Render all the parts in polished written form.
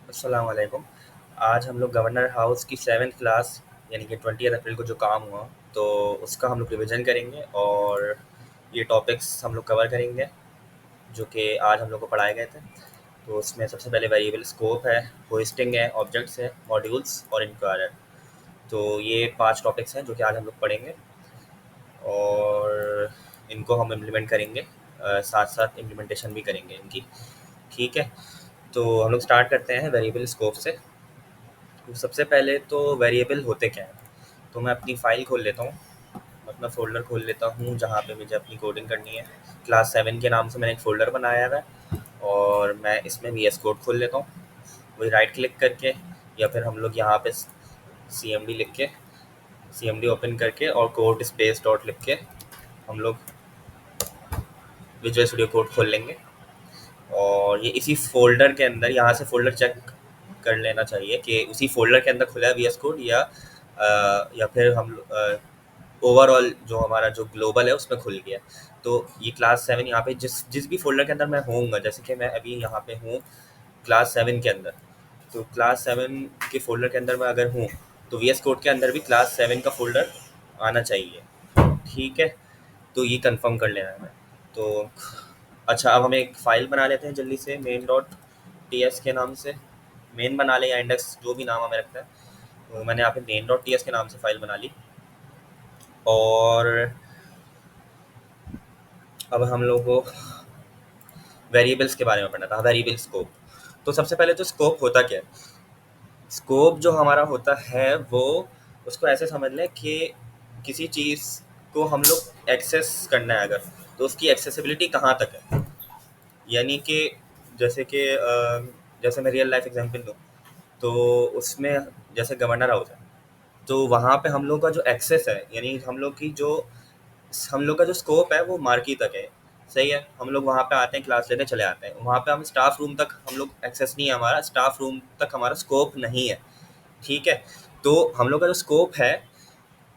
अस्सलाम वालेकुम। आज हम लोग गवर्नर हाउस की 7th क्लास यानी कि 20 अप्रैल को जो काम हुआ तो उसका हम लोग रिवीजन करेंगे और ये टॉपिक्स हम लोग कवर करेंगे जो कि आज हम लोग को पढ़ाए गए थे। तो उसमें सबसे पहले वेरिएबल स्कोप है, होस्टिंग है, ऑब्जेक्ट्स है, मॉड्यूल्स और इंक्वायरर। तो ये 5 टॉपिक्स हैं जो कि आज हम लोग पढ़ेंगे और इनको हम इम्प्लीमेंट करेंगे, साथ-साथ इम्प्लीमेंटेशन भी करेंगे इनकी। ठीक है? तो हम लोग स्टार्ट करते हैं वेरिएबल स्कोप से। तो सबसे पहले तो वेरिएबल होते क्या हैं? तो मैं अपनी फ़ाइल खोल लेता हूँ, अपना फ़ोल्डर खोल लेता हूँ जहाँ पे मुझे अपनी कोडिंग करनी है। क्लास 7 के नाम से मैंने एक फ़ोल्डर बनाया हुआ है और मैं इसमें वीएस कोड खोल लेता हूँ। वही राइट क्लिक करके या फिर हम लोग यहाँ पे सीएमडी लिख के, सीएमडी ओपन करके और कोड स्पेस डॉट लिख के हम लोग विजुअल स्टूडियो कोड खोल लेंगे और ये इसी फ़ोल्डर के अंदर यहाँ से फ़ोल्डर चेक कर लेना चाहिए कि उसी फ़ोल्डर के अंदर खुला है वीएस कोड या फिर हम ओवरऑल जो हमारा जो ग्लोबल है उसमें खुल गया। तो ये क्लास 7 यहाँ पे जिस जिस भी फ़ोल्डर के अंदर मैं होऊँगा, जैसे कि मैं अभी यहाँ पे हूँ क्लास 7 के अंदर, तो क्लास 7 के फ़ोल्डर के अंदर मैं अगर हूँ, तो वीएस कोड के अंदर भी क्लास 7 का फ़ोल्डर आना चाहिए। ठीक है? तो ये कन्फर्म कर लेना है हमें। तो अच्छा, अब हम एक फ़ाइल बना लेते हैं जल्दी से मेन डॉट टीएस के नाम से। मेन बना लें या इंडेक्स, जो भी नाम हमें रखता है। तो मैंने यहाँ पे मेन डॉट टीएस के नाम से फ़ाइल बना ली और अब हम लोग को वेरिएबल्स के बारे में पढ़ना था, वेरिएबल स्कोप। तो सबसे पहले तो स्कोप होता क्या है? स्कोप जो हमारा होता है वो, उसको ऐसे समझ लें कि किसी चीज़ को हम लोग एक्सेस करना है अगर, तो उसकी एक्सेसिबिलिटी कहाँ तक है। यानी कि जैसे कि जैसे मैं रियल लाइफ एग्जांपल दूँ, तो उसमें जैसे गवर्नर हाउस है, तो वहाँ पे हम लोग का जो एक्सेस है, यानी हम लोग का जो स्कोप है वो मार्की तक है। सही है? हम लोग वहाँ पे आते हैं, क्लास लेने चले आते हैं। वहाँ पे हम स्टाफ रूम तक हम लोग एक्सेस नहीं है हमारा, स्टाफ रूम तक हमारा स्कोप नहीं है। ठीक है? तो हम लोग का जो स्कोप है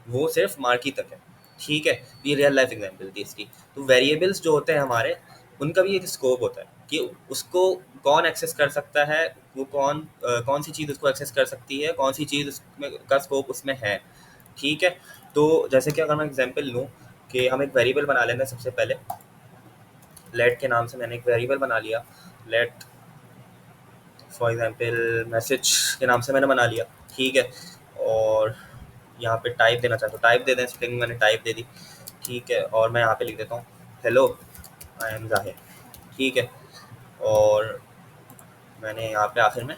वो सिर्फ मार्की तक है। ठीक है? ये रियल लाइफ एग्जांपल थी इसकी। तो वेरिएबल्स जो होते हैं हमारे, उनका भी एक स्कोप होता है कि उसको कौन एक्सेस कर सकता है, वो कौन सी चीज़ उसको एक्सेस कर सकती है, कौन सी चीज़ उसमें का स्कोप उसमें है। ठीक है? तो जैसे कि अगर मैं एग्जांपल लूँ कि हम एक वेरिएबल बना लेंगे सबसे पहले। लेट के नाम से मैंने एक वेरिएबल बना लिया। लेट फॉर एग्जांपल मैसेज के नाम से मैंने बना लिया। ठीक है? और यहाँ पे टाइप देना चाहता हूँ, टाइप दे दें, स्ट्रिंग मैंने टाइप दे दी। ठीक है? और मैं यहाँ पे लिख देता हूँ हेलो, आई एम जाहिर। ठीक है? और मैंने यहाँ पे आखिर में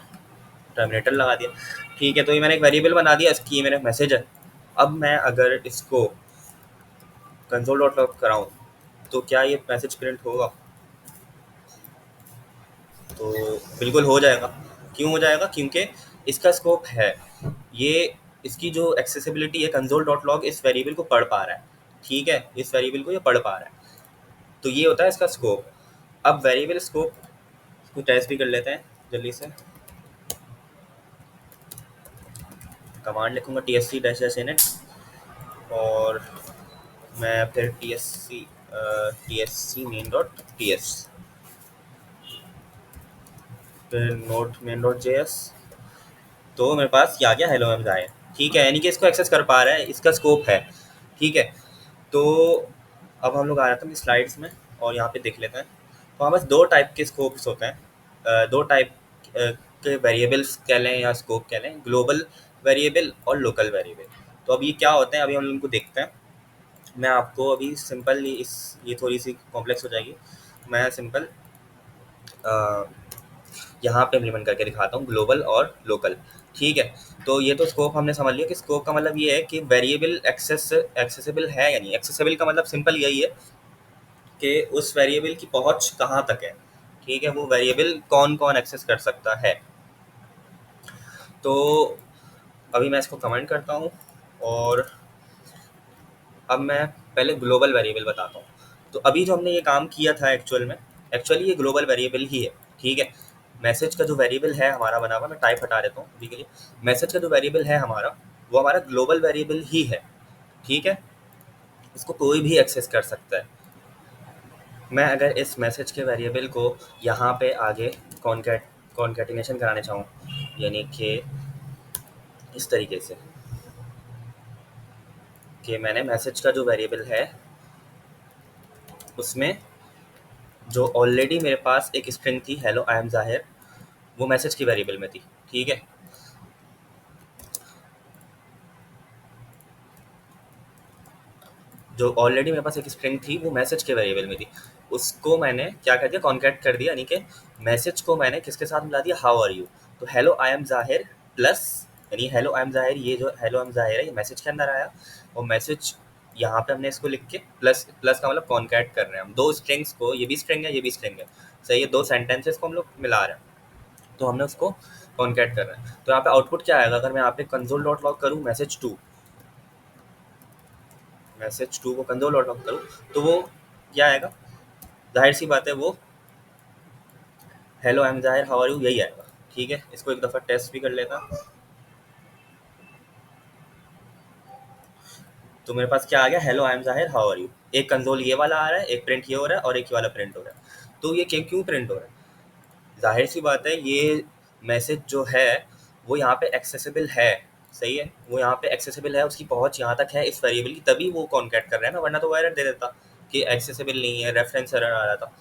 टर्मिनेटर लगा दिया। ठीक है? तो ये मैंने एक वेरिएबल बना दिया, इसकी ये मेरा मैसेज है। अब मैं अगर इसको कंसोल डॉट लॉग कराऊँ तो क्या ये मैसेज प्रिंट होगा? तो बिल्कुल हो जाएगा। क्यों हो जाएगा? क्योंकि इसका स्कोप है। ये इसकी जो एक्सेसिबिलिटी है, कंसोल डॉट लॉग इस वेरिएबल को पढ़ पा रहा है। ठीक है? इस वेरिएबल को ये पढ़ पा रहा है। तो ये होता है इसका स्कोप। अब वेरिएबल स्कोप को टेस्ट भी कर लेते हैं जल्दी से। कमांड लिखूंगा T S C dash dash init और मैं फिर T S C main dot T S, फिर node main dot J S. तो मेरे पास ये आ गया हेलो एम जाए। ठीक है? यानी कि इसको एक्सेस कर पा रहा है, इसका स्कोप है। ठीक है? तो अब हम लोग आ जाते हैं स्लाइड्स में और यहाँ पे देख लेते हैं। तो हमारे पास दो टाइप के स्कोप्स होते हैं, दो टाइप के वेरिएबल्स कह लें या स्कोप कह लें, ग्लोबल वेरिएबल और लोकल वेरिएबल। तो अब ये क्या होते हैं, अभी हम उनको देखते हैं। मैं आपको अभी सिंपल ये थोड़ी सी कॉम्प्लेक्स हो जाएगी। मैं सिंपल यहाँ पे इम्प्लीमेंट करके दिखाता हूँ, ग्लोबल और लोकल। ठीक है? तो ये तो स्कोप हमने समझ लिया कि स्कोप का मतलब ये है कि वेरिएबल एक्सेसिबल है या नहीं। एक्सेसिबल का मतलब सिंपल यही है कि उस वेरिएबल की पहुंच कहाँ तक है। ठीक है? वो वेरिएबल कौन कौन एक्सेस कर सकता है। तो अभी मैं इसको कमेंट करता हूँ और अब मैं पहले ग्लोबल वेरिएबल बताता हूँ। तो अभी जो हमने ये काम किया था एक्चुअली ये ग्लोबल वेरिएबल ही है। ठीक है? मैसेज का जो वेरिएबल है हमारा बना हुआ, मैं टाइप हटा देता हूँ अभी के लिए। मैसेज का जो वेरिएबल है हमारा, वो हमारा ग्लोबल वेरिएबल ही है। ठीक है? इसको कोई भी एक्सेस कर सकता है। मैं अगर इस मैसेज के वेरिएबल को यहाँ पे आगे कॉन्कैट कॉन्कैटिनेशन कराने चाहूँ, यानी कि इस तरीके से कि मैंने मैसेज का जो वेरिएबल है उसमें जो ऑलरेडी मेरे पास एक स्ट्रिंग थी हेलो आई एम ज़ाहिर, वो मैसेज की वेरिएबल में थी, ठीक है। जो ऑलरेडी मेरे पास एक स्ट्रिंग थी वो मैसेज के वेरिएबल में थी, उसको मैंने क्या कर दिया, कॉन्कैट कर दिया, यानी कि मैसेज को मैंने किसके साथ मिला दिया, हाउ आर यू। तो हेलो आई एम ज़ाहिर प्लस, यानी हेलो आई एम ज़ाहिर, ये जो हेलो आई एम ज़ाहिर है ये मैसेज के अंदर आया, और मैसेज यहाँ पे हमने इसको लिख के प्लस, प्लस का मतलब कॉन्कैट कर रहे हैं हम दो स्ट्रिंग्स को, ये भी स्ट्रिंग है ये भी स्ट्रिंग है, सही है, दो सेंटेंसेस को हम लोग मिला रहे हैं, तो हमने उसको कॉन्कैट कर रहे हैं। तो यहाँ पे आउटपुट क्या आएगा, अगर मैं यहाँ पे कंसोल डॉट लॉग करूँ मैसेज टू, मैसेज टू को कंसोल डॉट लॉग करूँ, तो वो क्या आएगा, जाहिर सी बात है वो हेलो आई एम ज़ाहिर हाउ आर यू यही आएगा, ठीक है। इसको एक दफ़ा टेस्ट भी कर लेता, तो मेरे पास क्या आ गया, हेलो आई एम ज़ाहिर हाउ आर यू, एक कंसोल ये वाला आ रहा है, एक प्रिंट ये हो रहा है और एक ये वाला प्रिंट हो रहा है। तो ये क्यों प्रिंट हो रहा है, जाहिर सी बात है ये मैसेज जो है वो यहाँ पे एक्सेसिबल है, सही है, वो यहाँ पे एक्सेसिबल है, उसकी पहुँच यहाँ तक है इस वेरिएबल की, तभी वो कॉन्कैट कर रहे हैं ना, वरना तो वो एरर दे देता कि एक्सेसिबल नहीं है, रेफरेंस एरर आ रहा था,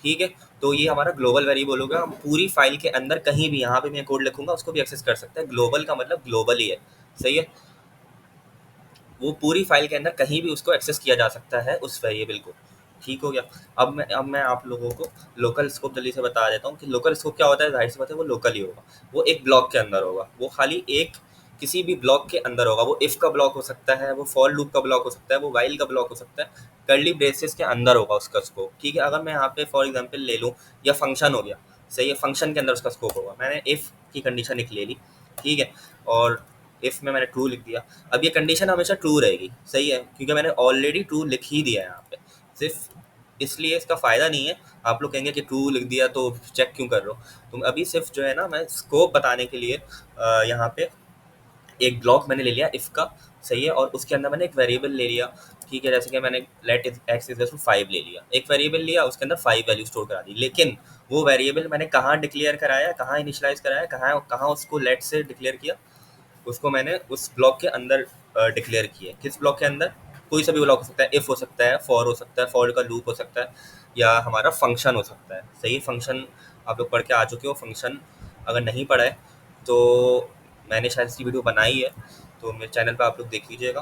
ठीक है। तो ये हमारा ग्लोबल वेरिएबल होगा, हम पूरी फाइल के अंदर कहीं भी यहाँ पे मैं कोड लिखूंगा उसको भी एक्सेस कर सकते हैं, ग्लोबल का मतलब ग्लोबल ही है, सही है, वो पूरी फाइल के अंदर कहीं भी उसको एक्सेस किया जा सकता है उस वेरिएबल को, ठीक हो गया। अब मैं आप लोगों को लोकल स्कोप जल्दी से बता देता हूँ कि लोकल स्कोप क्या होता है, जाहिर सी बात है वो लोकल ही होगा, वो एक ब्लॉक के अंदर होगा, वो खाली एक किसी भी ब्लॉक के अंदर होगा, वो इफ़ का ब्लॉक हो सकता है, वो फॉर लूप का ब्लॉक हो सकता है, वो वाइल का ब्लॉक हो सकता है, कर्ली ब्रेसेस के अंदर होगा उसका स्कोप, ठीक है। अगर मैं यहाँ पे फॉर एग्जाम्पल ले लूँ, या फंक्शन हो गया, सही है, फंक्शन के अंदर उसका स्कोप होगा, मैंने इफ़ की कंडीशन लिख ले ली, ठीक है, और इफ़ में मैंने ट्रू लिख दिया, अब ये कंडीशन हमेशा ट्रू रहेगी, सही है, क्योंकि मैंने ऑलरेडी ट्रू लिख ही दिया है यहाँ पे, सिर्फ इसलिए इसका फ़ायदा नहीं है, आप लोग कहेंगे कि ट्रू लिख दिया तो चेक क्यों कर रहे हो, तुम अभी सिर्फ जो है ना, मैं स्कोप बताने के लिए यहाँ पे एक ब्लॉक मैंने ले लिया इफ़ का, सही है, और उसके अंदर मैंने एक वेरिएबल ले लिया, ठीक है, जैसे कि मैंने लेट एक्स इज टू 5 ले लिया, एक वेरिएबल लिया उसके अंदर 5 वैल्यू स्टोर करा दी, लेकिन वो वेरिएबल मैंने कहाँ डिक्लेयर कराया, कहाँ इनिशलाइज कराया, कहाँ कहाँ उसको लेट से डिक्लेयर किया, उसको मैंने उस ब्लॉक के अंदर डिक्लेयर किया, किस ब्लॉक के अंदर, कोई सा भी ब्लॉक हो सकता है, इफ़ हो सकता है, फॉर हो सकता है, फॉर का लूप हो सकता है, या हमारा फंक्शन हो सकता है, सही, फंक्शन आप लोग पढ़ के आ चुके हो, फंक्शन अगर नहीं पढ़ा है तो मैंने शायद इसकी वीडियो बनाई है, तो मेरे चैनल पे आप लोग देख लीजिएगा,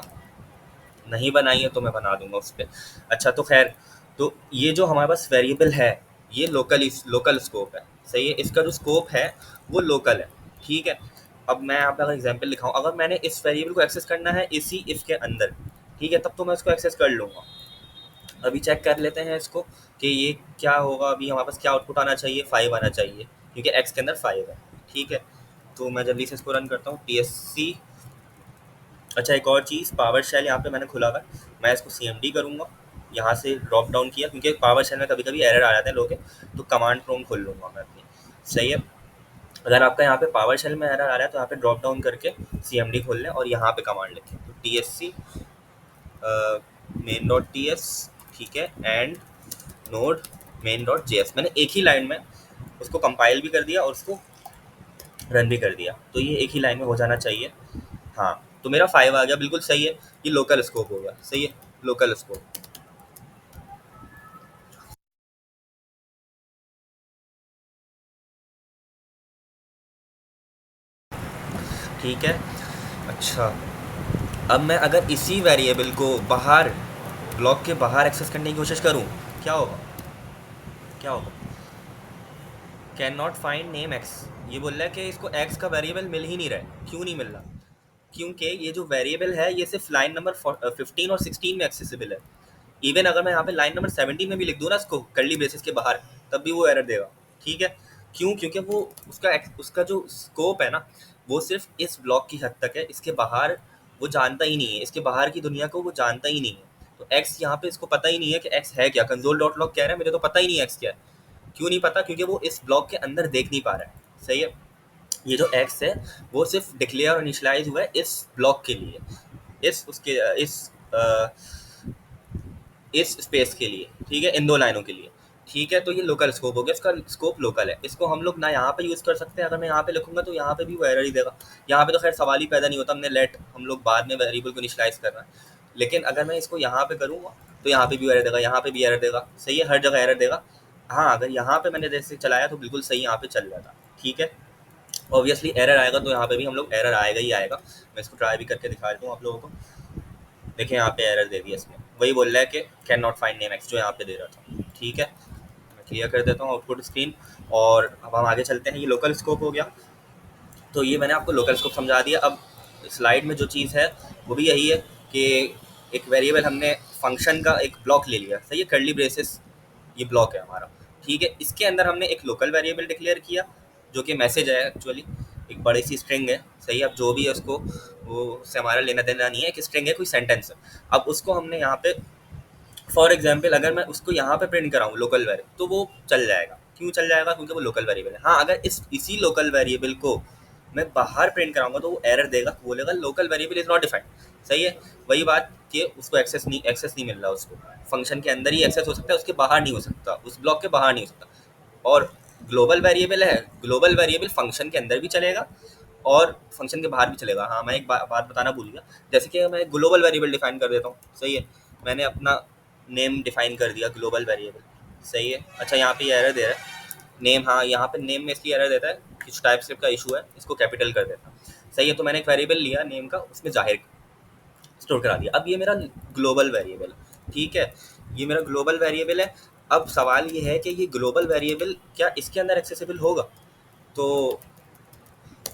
नहीं बनाई है तो मैं बना दूंगा उस पर। अच्छा, तो खैर, तो ये जो हमारे पास वेरिएबल है ये लोकल स्कोप है, सही है, इसका जो स्कोप है वो लोकल है, ठीक है। अब मैं आप अगर एग्जांपल दिखाऊं, अगर मैंने इस वेरिएबल को एक्सेस करना है इसी इफ़ के अंदर, ठीक है, तब तो मैं इसको एक्सेस कर लूँगा। अभी चेक कर लेते हैं इसको कि ये क्या होगा, अभी हमारे पास क्या आउटपुट आना चाहिए, 5 आना चाहिए, क्योंकि एक्स के अंदर 5 है, ठीक है। तो मैं जल्दी से इसको रन करता हूँ, TSC। अच्छा, एक और चीज़, पावर शेल यहाँ पे मैंने खुला हुआ है, मैं इसको CMD करूँगा, यहाँ से ड्रॉप डाउन किया, क्योंकि पावर शेल में कभी कभी एरर आ जाते हैं लोग, तो कमांड प्रॉम्प्ट खोल लूँगा मैं अपनी, सही है। अगर आपका यहाँ पे पावर शेल में एरर आ रहा है तो यहाँ पे ड्रॉप डाउन करके CMD खोल लें और यहाँ पे कमांड लिखें, तो TSC मेन डॉट TS, ठीक है, and node main dot JS, मैंने एक ही लाइन में उसको कंपाइल भी कर दिया और उसको रन भी कर दिया, तो ये एक ही लाइन में हो जाना चाहिए। हाँ, तो मेरा 5 आ गया, बिल्कुल सही है, ये लोकल स्कोप हो गया, सही है, लोकल स्कोप, ठीक है। अच्छा, अब मैं अगर इसी वेरिएबल को बाहर, ब्लॉक के बाहर एक्सेस करने की कोशिश करूँ, क्या होगा, क्या होगा, can not find name x, ये बोल रहा है कि इसको एक्स का वेरिएबल मिल ही नहीं रहा है, क्यों नहीं मिल रहा, क्योंकि ये जो वेरिएबल है ये सिर्फ लाइन नंबर 15 और 16 में एक्सेसिबल है, इवन अगर मैं यहाँ पे लाइन नंबर 17 में भी लिख दूँ ना इसको कर्ली ब्रेसेस के बाहर, तब भी वो एरर देगा, ठीक है। क्यों, क्योंकि वो उसका जो स्कोप है ना वो सिर्फ इस ब्लॉक की हद तक है, इसके बाहर वो जानता ही नहीं है, इसके बाहर की दुनिया को वो जानता ही नहीं है, तो एक्स यहाँ पे इसको पता ही नहीं है कि एक्स है क्या, कंसोल डॉट लॉग कह रहा है मुझे तो पता ही नहीं है एक्स क्या है, क्यों नहीं पता, क्योंकि वो इस ब्लॉक के अंदर देख नहीं पा रहा है, सही है। ये जो एक्स है वो सिर्फ डिक्लेयर और इनिशियलाइज हुआ है इस ब्लॉक के लिए, इस उसके इस अ, इस स्पेस के लिए, ठीक है, इन दो लाइनों के लिए, ठीक है, तो ये लोकल स्कोप हो गया, इसका स्कोप लोकल है, इसको हम लोग ना यहाँ पे यूज़ कर सकते हैं। अगर मैं यहाँ पे लिखूंगा तो यहाँ पे भी वो एरर ही देगा। यहाँ पे तो खैर सवाल ही पैदा नहीं होता, हमने लेट हम लोग बाद में वेरिएबल को इनिशियलाइज कर रहे हैं। लेकिन अगर मैं इसको यहाँ पे करूँगा तो यहाँ पे भी एरर देगा, यहाँ पे भी एरर देगा। सही है, हर जगह एरर देगा। हाँ, अगर यहाँ पे मैंने जैसे चलाया तो बिल्कुल सही यहाँ पे चल जाता। ठीक है, ऑब्वियसली एरर आएगा तो यहाँ पे भी हम लोग एरर आएगा ही आएगा। मैं इसको ट्राई भी करके दिखा देता हूँ आप लोगों को। देखिए यहाँ पे एरर दे दिया इसमें, वही बोल रहा है कि can not find name x, जो यहाँ पे दे रहा था। ठीक है, मैं क्लियर कर देता हूँ आउटपुट स्क्रीन। और अब हम आगे चलते हैं। ये लोकल स्कोप हो गया, तो ये मैंने आपको लोकल स्कोप समझा दिया। अब स्लाइड में जो चीज़ है वो भी यही है कि एक वेरिएबल हमने फंक्शन का एक ब्लॉक ले लिया। सही है, कर्ली ब्रेसेस ये ब्लॉक है हमारा। ठीक है, इसके अंदर हमने एक लोकल वेरिएबल डिक्लेयर किया जो कि मैसेज है एक्चुअली, एक बड़ी सी स्ट्रिंग है। सही है, अब जो भी है उसको वो उससे हमारा लेना देना नहीं है, एक स्ट्रिंग है, कोई सेंटेंस है। अब उसको हमने यहाँ पे फॉर एग्जाम्पल अगर मैं उसको यहाँ पे प्रिंट कराऊँ लोकल वेरिएबल तो वो चल जाएगा। क्यों चल जाएगा? क्योंकि वो लोकल वेरिएबल है। हाँ, अगर इसी लोकल वेरिएबल को मैं बाहर प्रिंट कराऊंगा तो वो एरर देगा, बोलेगा local variable is not defined. सही है, वही बात कि उसको एक्सेस नहीं मिल रहा, उसको फंक्शन के अंदर ही एक्सेस हो सकता है, उसके बाहर नहीं हो सकता, उस ब्लॉक के बाहर नहीं हो सकता। और ग्लोबल वेरिएबल है, ग्लोबल वेरिएबल फंक्शन के अंदर भी चलेगा और फंक्शन के बाहर भी चलेगा। हाँ, मैं एक बात बताना भूल गया, जैसे कि मैं ग्लोबल वेरिएबल डिफाइन कर देता हूँ। सही है, मैंने अपना नेम डिफाइन कर दिया ग्लोबल वेरिएबल। सही है, अच्छा यहाँ पे एरर दे रहा है नेम। हाँ, यहाँ पे नेम में इसलिए एरर देता है, कुछ टाइप स्क्रिप्ट का इशू है, इसको कैपिटल कर देता। सही है, तो मैंने एक वेरिएबल लिया नेम का, उसमें जाहिर स्टोर करा दिया। अब ये मेरा ग्लोबल वेरिएबल, ठीक है, ये मेरा ग्लोबल वेरिएबल है। अब सवाल ये है कि ये ग्लोबल वेरिएबल क्या इसके अंदर एक्सेसिबल होगा? तो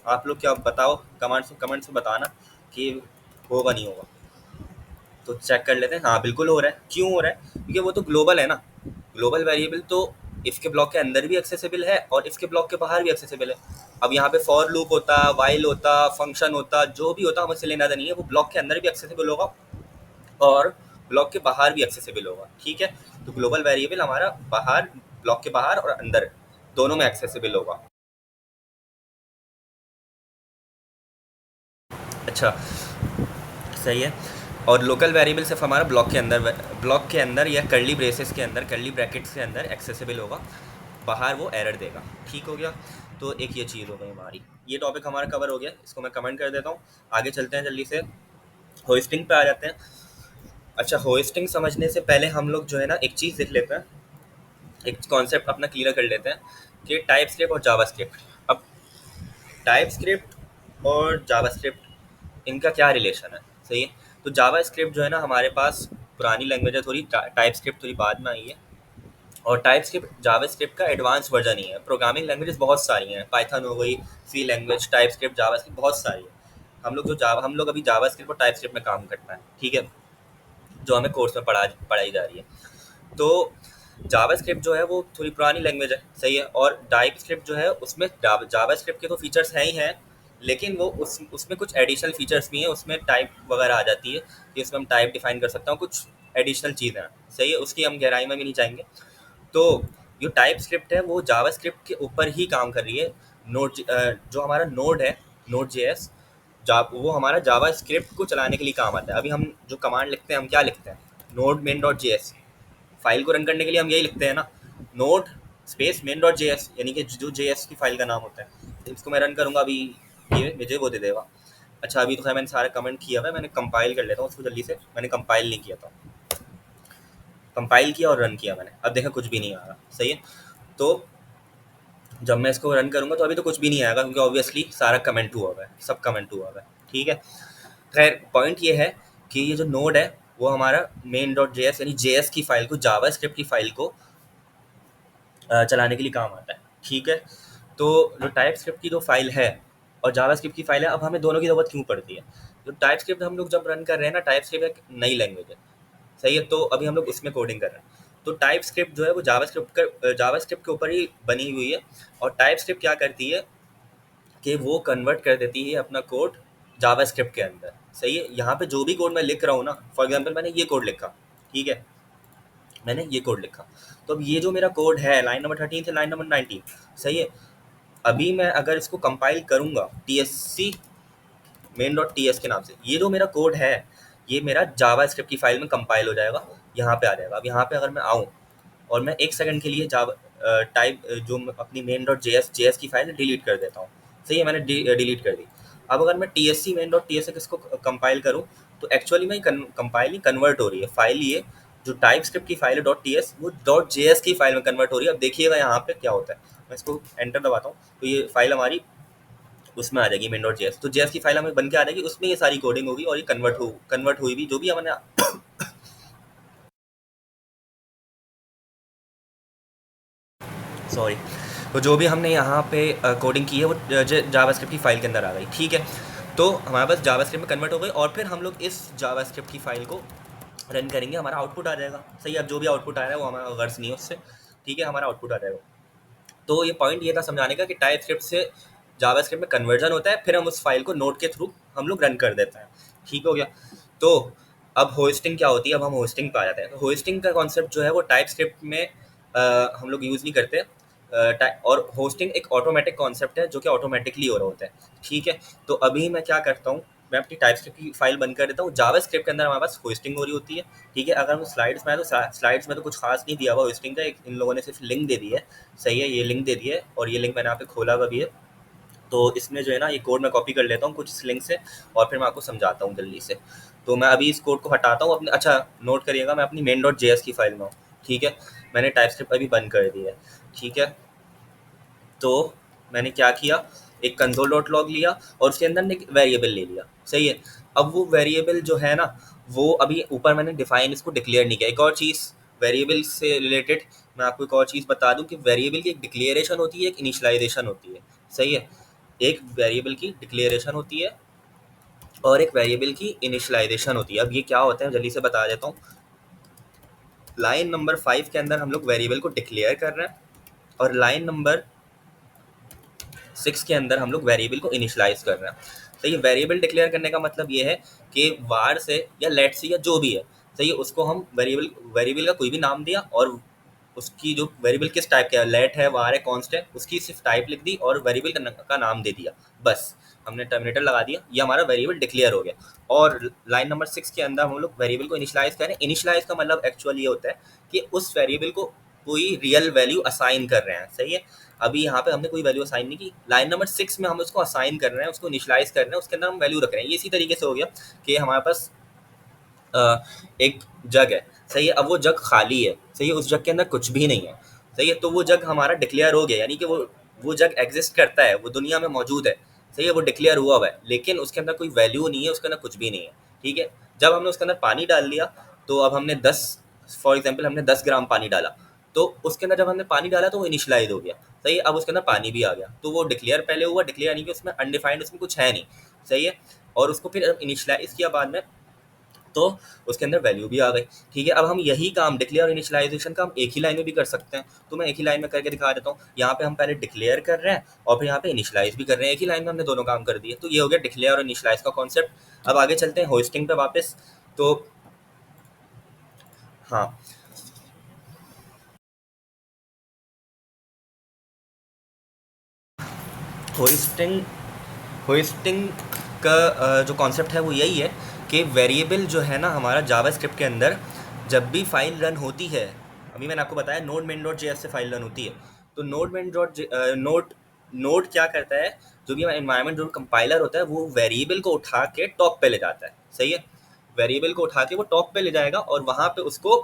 आप लोग क्या बताओ, कमेंट्स में बताना कि होगा नहीं होगा। तो चेक कर लेते हैं। हाँ, बिल्कुल हो रहा है। क्यों हो रहा है? क्योंकि वो तो ग्लोबल है ना। ग्लोबल वेरिएबल तो इसके ब्लॉक के अंदर भी एक्सेसिबल है और इसके ब्लॉक के बाहर भी एक्सेसिबल है। अब यहाँ पे फॉर लूप होता, वाइल होता, फंक्शन होता, जो भी होता हमें से लेना देना नहीं है, वो ब्लॉक के अंदर भी एक्सेसिबल होगा और ब्लॉक के बाहर भी एक्सेसिबल होगा। ठीक है, तो ग्लोबल वेरिएबल हमारा बाहर, ब्लॉक के बाहर और अंदर दोनों में एक्सेसिबल होगा। अच्छा, सही है। और लोकल वेरिएबल सिर्फ हमारा ब्लॉक के अंदर या कर्ली ब्रेसेस के अंदर, कर्ली ब्रैकेट्स के अंदर एक्सेसिबल होगा, बाहर वो एरर देगा। ठीक हो गया, तो एक ये चीज़ हो गई हमारी। ये टॉपिक हमारा कवर हो गया, इसको मैं कमेंट कर देता हूँ। आगे चलते हैं जल्दी से, होस्टिंग पे आ जाते हैं। अच्छा, होस्टिंग समझने से पहले हम लोग जो है ना एक चीज़ देख लेते हैं, एक कॉन्सेप्ट अपना क्लियर कर लेते हैं कि टाइप स्क्रिप्ट और जावा स्क्रिप्ट। अब टाइप स्क्रिप्ट और जावा स्क्रिप्ट, इनका क्या रिलेशन है? सही है, तो जावा स्क्रिप्ट जो है ना हमारे पास पुरानी लैंग्वेज है थोड़ी, टाइप स्क्रिप्ट थोड़ी बाद में आई है। और टाइप स्क्रिप्ट जावा स्क्रिप्ट का एडवांस वर्जन ही है। प्रोग्रामिंग लैंग्वेजेस बहुत सारी हैं, पाइथन हो गई, सी लैंग्वेज, टाइप स्क्रिप्ट, जावा स्क्रिप्ट, बहुत सारी है। हम लोग अभी जावा स्क्रिप्ट और टाइप स्क्रिप्ट में काम करना है। ठीक है, जो हमें कोर्स में पढ़ाई जा रही है। तो जावा स्क्रिप्ट जो है वो थोड़ी पुरानी लैंग्वेज है। सही है, और टाइप स्क्रिप्ट जो है उसमें जावा स्क्रिप्ट के तो फीचर्स हैं ही हैं, लेकिन वो उसमें कुछ एडिशनल फीचर्स भी हैं। उसमें टाइप वगैरह आ जाती है कि उसमें हम टाइप डिफाइन कर सकते हैं, कुछ एडिशनल चीज़ें हैं। सही है, उसकी हम गहराई में भी नहीं जाएंगे। तो जो टाइप स्क्रिप्ट है वो जावा स्क्रिप्ट के ऊपर ही काम कर रही है। जो हमारा नोड है, नोड जेएस, वो हमारा जावा स्क्रिप्ट को चलाने के लिए काम आता है। अभी हम जो कमांड लिखते हैं, हम क्या लिखते हैं? Node main dot JS. File को रन करने के लिए हम यही लिखते हैं ना, node space main dot JS, यानी कि जो जेएस की फाइल का नाम होता है। तो इसको मैं रन करूँगा अभी, ये मुझे वो दे देगा। अच्छा, अभी तो खैर मैंने सारा कमेंट किया हुआ है, मैंने कंपाइल कर लेता हूँ उसको जल्दी से। मैंने कंपाइल नहीं किया था, कंपाइल किया और रन किया मैंने। अब देखा कुछ भी नहीं आ रहा। सही है, तो जब मैं इसको रन करूँगा तो अभी तो कुछ भी नहीं आएगा, क्योंकि ऑब्वियसली सारा कमेंट हुआ हुआ है, सब कमेंट हुआ हुआ है। ठीक है, खैर पॉइंट ये है कि ये जो नोड है वो हमारा मेन डॉट जेएस यानी जेएस की फाइल को, जावा स्क्रिप्ट की फाइल को चलाने के लिए काम आता है। ठीक है, तो जो टाइप स्क्रिप्ट की जो फाइल है और जावा स्क्रिप्ट की फाइल है, अब हमें दोनों की ज़रूरत क्यों पड़ती है? जो टाइप स्क्रिप्ट हम लोग जब रन कर रहे हैं ना, टाइप स्क्रिप्ट एक नई लैंग्वेज है। सही है, तो अभी हम लोग उसमें कोडिंग कर रहे हैं। तो टाइप स्क्रिप्ट जो है वो जावा स्क्रिप्ट के ऊपर ही बनी हुई है। और टाइप स्क्रिप्ट क्या करती है कि वो कन्वर्ट कर देती है अपना कोड जावा स्क्रिप्ट के अंदर। सही है, यहाँ पे जो भी कोड मैं लिख रहा हूँ ना, फॉर एग्जांपल मैंने ये कोड लिखा, ठीक है, मैंने ये कोड लिखा, तो अब ये जो मेरा कोड है लाइन नंबर 13 से लाइन नंबर 19। सही है, अभी मैं अगर इसको कंपाइल करूँगा TSC मेन डॉट TS के नाम से, ये जो मेरा कोड है ये मेरा जावा स्क्रिप्ट की फाइल में कंपाइल हो जाएगा, यहाँ पे आ जाएगा। अब यहाँ पे अगर मैं आऊँ और मैं 1 सेकंड के लिए टाइप जो अपनी main.js की फाइल डिलीट कर देता हूँ। सही है, मैंने डिलीट कर दी। अब अगर मैं tsc main.tsx को कंपाइल करूँ तो एक्चुअली में कंपाइल नहीं, कन्वर्ट हो रही है फाइल। ये जो टाइप स्क्रिप्ट की फाइल है .ts वो .js की फाइल में कन्वर्ट हो रही है। अब देखिएगा यहाँ पे क्या होता है, मैं इसको एंटर दबाता हूँ तो ये फाइल हमारी उसमें आ जाएगी main.js। तो जेएस की फाइल हमें बन के आ जाएगी, उसमें ये सारी कोडिंग होगी और ये कन्वर्ट हुई भी जो भी हमने सॉरी, तो जो भी हमने यहाँ पे कोडिंग की है वो जावास्क्रिप्ट की फाइल के अंदर आ गई। ठीक है, तो हमारे पास जावास्क्रिप्ट में कन्वर्ट हो गई और फिर हम लोग इस जावास्क्रिप्ट की फाइल को रन करेंगे, हमारा आउटपुट आ जाएगा। सही है, अब जो भी आउटपुट आ रहा है वो हमारा गर्ज नहीं है उससे। ठीक है, हमारा आउटपुट आ जाएगा। तो ये पॉइंट ये था समझाने का कि टाइप स्क्रिप्ट से जावास्क्रिप्ट में कन्वर्जन होता है, फिर हम उस फाइल को नोड के थ्रू हम लोग रन कर देते हैं। ठीक हो गया। तो अब होस्टिंग क्या होती है, अब हम होस्टिंग पे आ जाते हैं। तो होस्टिंग का कॉन्सेप्ट जो है वो टाइप स्क्रिप्ट में हम लोग यूज़ नहीं करते। और होस्टिंग एक ऑटोमेटिक कॉन्सेप्ट है जो कि ऑटोमेटिकली हो रहा होता है। ठीक है, तो अभी मैं क्या करता हूँ, मैं अपनी टाइप स्क्रिप्ट की फाइल बंद कर देता हूँ। जावास्क्रिप्ट के अंदर हमारे पास होस्टिंग हो रही होती है। ठीक है, अगर हम स्लाइड्स में आए तो स्लाइड्स में तो कुछ खास नहीं दिया हुआ होस्टिंग का, इन लोगों ने सिर्फ लिंक दे दी है। सही है, ये लिंक दे दी है और ये लिंक मैंने यहाँ पे खोला हुआ भी है। तो इसमें जो है ना, ये कोड मैं कॉपी कर लेता हूँ कुछ इस लिंक से और फिर मैं आपको समझाता हूँ जल्दी से। तो मैं अभी इस कोड को हटाता हूँ अपने, अच्छा नोट करिएगा मैं अपनी main.js की फाइल में हूँ। ठीक है, मैंने टाइप स्क्रिप्ट अभी बंद कर दी है। ठीक है, तो मैंने क्या किया, एक कंसोल डॉट लॉग लिया और उसके अंदर एक वेरिएबल ले लिया। सही है, अब वो वेरिएबल जो है ना, वो अभी ऊपर मैंने डिफाइन इसको डिक्लेयर नहीं किया। एक और चीज़ वेरिएबल से रिलेटेड मैं आपको एक और चीज़ बता दूं कि वेरिएबल की एक डिक्लेरेशन होती है, एक इनिशियलाइजेशन होती है। सही है, एक वेरिएबल की डिक्लेरेशन होती है और एक वेरिएबल की इनिशियलाइजेशन होती है। अब ये क्या होता है जल्दी से बता देता हूँ। लाइन नंबर 5 के अंदर हम लोग वेरिएबल को डिक्लेयर कर रहे हैं और लाइन नंबर 6 के अंदर हम लोग वेरिएबल को इनिशियलाइज कर रहे हैं। सही है, वेरिएबल डिक्लेयर करने का मतलब ये है कि वार से या लेट से या जो भी है, सही है, उसको हम वेरिएबल का कोई भी नाम दिया और उसकी जो वेरिएबल किस टाइप का है, लेट है, वार है, कॉन्स्ट है, उसकी सिर्फ टाइप लिख दी और वेरिएबल का नाम दे दिया। बस हमने टर्मिनेटर लगा दिया, ये हमारा वेरिएबल डिक्लेयर हो गया। और लाइन नंबर 6 के अंदर हम लोग वेरिएबल को इनिशियलाइज करें। इनिशियलाइज का मतलब एक्चुअली ये होता है कि उस वेरिएबल को कोई रियल वैल्यू असाइन कर रहे हैं। सही है, अभी यहाँ पे हमने कोई वैल्यू असाइन नहीं की, लाइन नंबर 6 में हम उसको असाइन कर रहे हैं, उसको इनिशियलाइज कर रहे हैं, उसके अंदर हम वैल्यू रख रहे हैं। ये इसी तरीके से हो गया कि हमारे पास एक जग है। सही है, अब वो जग खाली है। सही है, उस जग के अंदर कुछ भी नहीं है। सही है, तो वो जग हमारा डिक्लेयर हो गया, यानी कि वो जग एग्जिस्ट करता है, वो दुनिया में मौजूद है। सही है, वो डिक्लेयर हुआ है, लेकिन उसके अंदर कोई वैल्यू नहीं है, उसके अंदर कुछ भी नहीं है। ठीक है, जब हमने उसके अंदर पानी डाल दिया तो अब हमने 10, फॉर एग्जाम्पल हमने 10 ग्राम पानी डाला, तो उसके अंदर जब हमने पानी डाला तो वो इनिशियलाइज हो गया। सही है, अब उसके अंदर पानी भी आ गया, तो वो डिक्लेयर पहले हुआ, डिक्लेयर यानी कि उसमें अनडिफाइंड, उसमें कुछ है नहीं। सही है, और उसको फिर इनिशियलाइज किया बाद में तो उसके अंदर वैल्यू भी आ गई। ठीक है, अब हम यही काम डिक्लेयर और इनिशियलाइजेशन का हम एक ही लाइन में भी कर सकते हैं। तो मैं एक ही लाइन में करके दिखा देता हूँ। यहाँ पे हम पहले डिक्लेयर कर रहे हैं और फिर यहाँ पे इनिशियलाइज भी कर रहे हैं, एक ही लाइन में हमने दोनों काम कर दिए। तो ये हो गया डिक्लेयर और इनिशियलाइज का कॉन्सेप्ट। अब आगे चलते हैं होस्टिंग पे वापस। तो हाँ, होस्टिंग होस्टिंग का जो कॉन्सेप्ट है वो यही है कि वेरिएबल जो है ना हमारा जावास्क्रिप्ट के अंदर जब भी फाइल रन होती है, अभी मैंने आपको बताया नोड मेन डॉट जेएस से फाइल रन होती है। तो नोड क्या करता है, जो भी हमारा इन्वायरमेंट जो कंपाइलर होता है वो वेरिएबल को उठा के टॉप पे ले जाता है। सही है, वेरिएबल को उठा के वो टॉप पे ले जाएगा और वहाँ पे उसको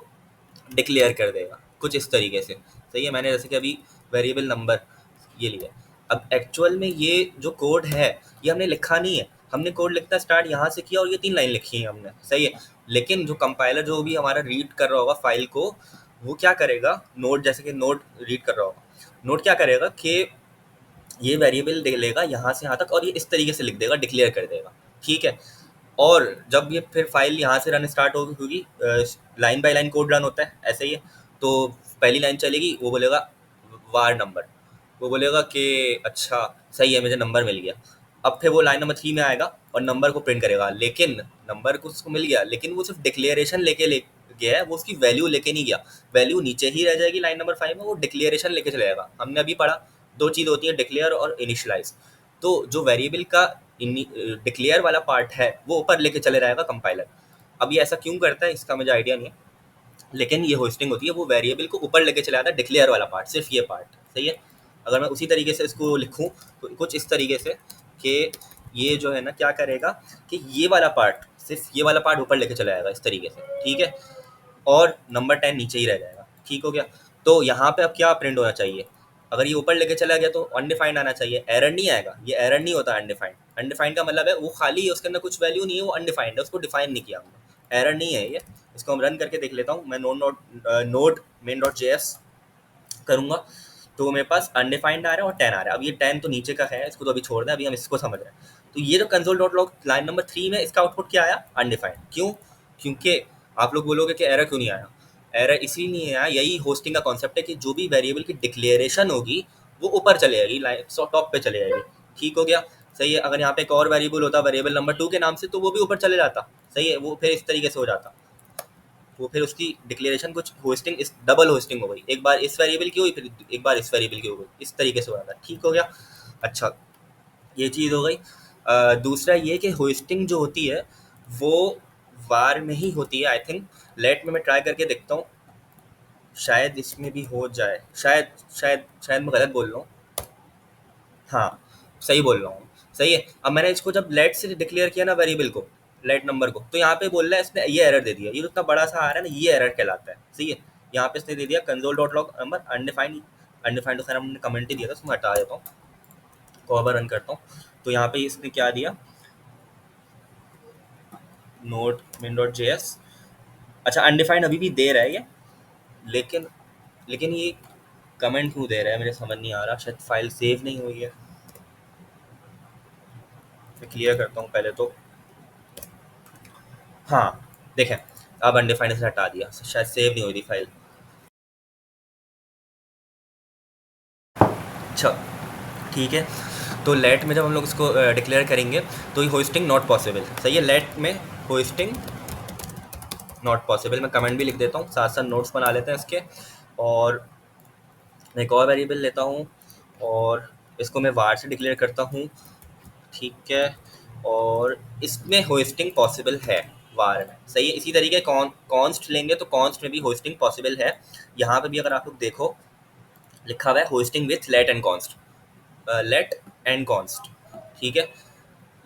डिक्लेयर कर देगा कुछ इस तरीके से। सही है, मैंने जैसे कि अभी वेरिएबल नंबर ये लिया। अब एक्चुअल में ये जो कोड है ये हमने लिखा नहीं है, हमने कोड लिखता स्टार्ट यहाँ से किया और ये 3 लाइन लिखी है हमने। सही है, लेकिन जो कंपाइलर जो भी हमारा रीड कर रहा होगा फाइल को, वो क्या करेगा, नोड जैसे कि नोड रीड कर रहा होगा, नोड क्या करेगा कि ये वेरिएबल दे लेगा यहाँ से यहाँ तक और ये इस तरीके से लिख देगा, डिक्लेयर कर देगा। ठीक है, और जब ये फिर फाइल यहाँ से रन स्टार्ट होगी, line by line code run होता है ऐसे ही है। तो पहली लाइन चलेगी, वो बोलेगा वार नंबर, वो बोलेगा कि अच्छा सही है मुझे नंबर मिल गया। अब फिर वो लाइन नंबर 3 में आएगा और नंबर को प्रिंट करेगा, लेकिन नंबर को उसको मिल गया, लेकिन वो सिर्फ डिक्लेरेशन ले गया है, वो उसकी वैल्यू लेके नहीं गया। वैल्यू नीचे ही रह जाएगी लाइन नंबर 5 में, वो डिक्लेरेशन लेके चले जाएगा। हमने अभी पढ़ा 2 चीज़ होती है, डिक्लेयर और इनिशियलाइज। तो जो वेरिएबल का डिक्लेयर वाला पार्ट है वो ऊपर लेके चले जाएगा कंपाइलर। अब ये ऐसा क्यों करता है इसका मुझे आइडिया नहीं है, लेकिन ये होस्टिंग होती है वो वेरिएबल को ऊपर लेके चला जाता है, डिक्लेयर वाला पार्ट, सिर्फ ये पार्ट। सही है। अगर मैं उसी तरीके से इसको लिखूं तो कुछ इस तरीके से कि ये जो है ना क्या करेगा कि ये वाला पार्ट, सिर्फ ये वाला पार्ट ऊपर लेके चला जाएगा इस तरीके से, ठीक है, और नंबर 10 नीचे ही रह जाएगा। ठीक हो गया। तो यहाँ पे अब क्या प्रिंट होना चाहिए, अगर ये ऊपर लेके चला गया तो अनडिफाइंड आना चाहिए, एरर नहीं आएगा, ये एरर नहीं होता अनडिफाइंड। अनडिफाइंड का मतलब है वो खाली है, उसके अंदर कुछ वैल्यू नहीं है, वो अनडिफाइंड है, उसको डिफाइन नहीं किया हमने, एरर नहीं है ये। इसको हम रन करके देख लेता हूँ मैं, नोड मेन डॉट जेएस करूँगा तो मेरे पास अनडिफाइंड आ रहा है और 10 आ रहा है। अब ये 10 तो नीचे का है, इसको तो अभी छोड़ दें, अभी हम इसको समझ रहे हैं। तो ये जो console dot log line number 3 में इसका आउटपुट क्या आया, अनडिफाइंड। क्यों? क्योंकि आप लोग बोलोगे कि एरर क्यों नहीं आया, एरर इसीलिए नहीं आया, यही होस्टिंग का कॉन्सेप्ट है कि जो भी वेरिएबल की डिक्लेरेशन होगी वो ऊपर चले जाएगी, लाइन टॉप पे चले जाएगी। ठीक हो गया। सही है। अगर यहाँ पे एक और वेरिएबल होता वेरिएबल नंबर 2 के नाम से तो वो भी ऊपर चले जाता। सही है। वो फिर इस तरीके से हो जाता, वो फिर उसकी डिक्लेरेशन कुछ होस्टिंग इस डबल होस्टिंग हो गई, एक बार इस वेरिएबल की हुई फिर एक बार इस वेरिएबल की हो गई, इस तरीके से हो रहा था। ठीक हो गया। अच्छा, ये चीज़ हो गई। दूसरा ये कि होस्टिंग जो होती है वो वार में ही होती है आई थिंक। लेट में मैं ट्राई करके देखता हूँ, शायद इसमें भी हो जाए, शायद शायद शायद मैं गलत बोल रहा हूँ। हाँ, सही बोल रहा हूँ। सही है। अब मैंने इसको जब लेट से डिक्लेयर किया ना वेरिएबल को, लेट नंबर को, तो यहाँ पे बोल रहा है इसने ये एरर दे दिया, ये इतना बड़ा सा आ रहा है ना, ये एरर कहलाता है। सही है। यहाँ पे इसने दे दिया console dot log number undefined. Undefined तो खैर हमने कमेंट ही दिया था, उसको मैं हटा देता हूँ, को रन करता हूँ। तो यहाँ पे इसने क्या दिया, note main dot J S. अच्छा, अनडिफाइंड अभी भी दे रहा है ये, लेकिन लेकिन ये कमेंट क्यों दे रहा है मुझे समझ नहीं आ रहा, शायद फाइल सेव नहीं हुई है। मैं क्लियर करता हूँ पहले तो। हाँ, देखें, अब अनडिफाइंड से हटा दिया, शायद सेव नहीं हुई थी फाइल। अच्छा, ठीक है। तो लेट में जब हम लोग इसको डिक्लेयर करेंगे तो ये होस्टिंग नॉट पॉसिबल। सही है। लेट में होस्टिंग नॉट पॉसिबल, मैं कमेंट भी लिख देता हूँ, साथ साथ नोट्स बना लेते हैं इसके। और मैं एक और वेरिएबल लेता हूँ और इसको मैं वार से डिक्लेयर करता हूँ। ठीक है। और इसमें होस्टिंग पॉसिबल है वार में। सही है। इसी तरीके कॉन्स्ट लेंगे तो कॉन्स्ट में भी होस्टिंग पॉसिबल है। यहाँ पे भी अगर आप लोग देखो लिखा हुआ है hoisting with let and const, let and const. ठीक है।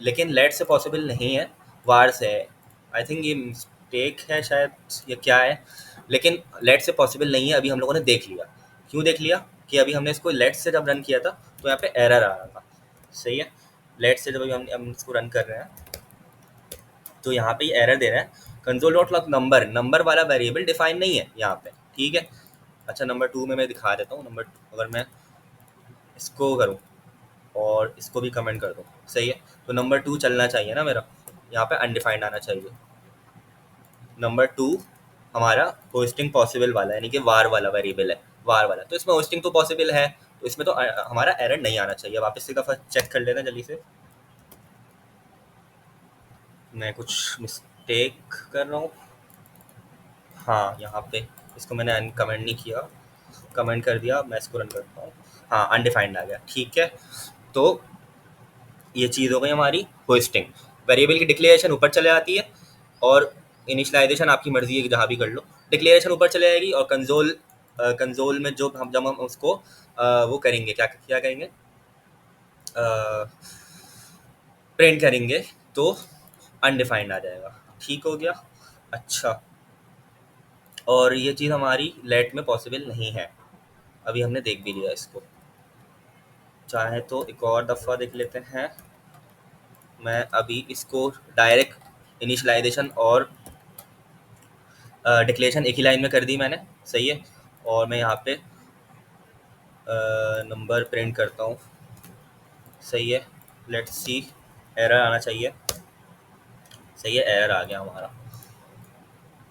लेकिन लेट से पॉसिबल नहीं है, वार से है। आई थिंक ये मिस्टेक है शायद, ये क्या है, लेकिन लेट से पॉसिबल नहीं है। अभी हम लोगों ने देख लिया, क्यों देख लिया कि अभी हमने इसको लेट से जब रन किया था तो यहाँ पे एरर आ रहा था। सही है। लेट से जब अभी हम इसको रन कर रहे हैं तो यहाँ पे एरर दे रहा है, console dot log number, number वाला वेरिएबल डिफाइन नहीं है यहाँ पे। ठीक है। अच्छा, नंबर 2 में मैं दिखा देता हूँ। नंबर अगर मैं इसको करूँ और इसको भी कमेंट कर दूँ, सही है, तो नंबर 2 चलना चाहिए ना मेरा, यहाँ पे अनडिफाइंड आना चाहिए। नंबर 2 हमारा होस्टिंग पॉसिबल वाला यानी कि वार वाला वेरिएबल है, वार वाला, तो इसमें होस्टिंग तो पॉसिबल है, तो इसमें तो हमारा एरर नहीं आना चाहिए। वापस से दफ़ा चेक कर लेना जल्दी से, मैं कुछ मिस्टेक कर रहा हूँ। हाँ, यहाँ पे इसको मैंने कमेंट नहीं किया, कमेंट कर दिया, मैं इसको रन करता हूँ। हाँ, अनडिफाइंड आ गया। ठीक है। तो ये चीज़ हो गई हमारी होस्टिंग, वेरिएबल की डिक्लेरेशन ऊपर चले जाती है और इनिशियलाइजेशन आपकी मर्जी है कि जहाँ भी कर लो, डिक्लेरेशन ऊपर चले जाएगी और कंसोल में जो हम जब हम उसको वो करेंगे, क्या क्या करेंगे, प्रिंट करेंगे तो अनडिफाइंड आ जाएगा। ठीक हो गया। अच्छा, और ये चीज़ हमारी लेट में पॉसिबल नहीं है, अभी हमने देख भी लिया इसको। चाहे तो एक और दफ़ा देख लेते हैं। मैं अभी इसको डायरेक्ट इनिशियलाइजेशन और डिक्लेरेशन एक ही लाइन में कर दी मैंने। सही है। और मैं यहाँ पे नंबर प्रिंट करता हूँ। सही है। लेट्स सी, एरर आना चाहिए। सही है, एरर आ गया हमारा,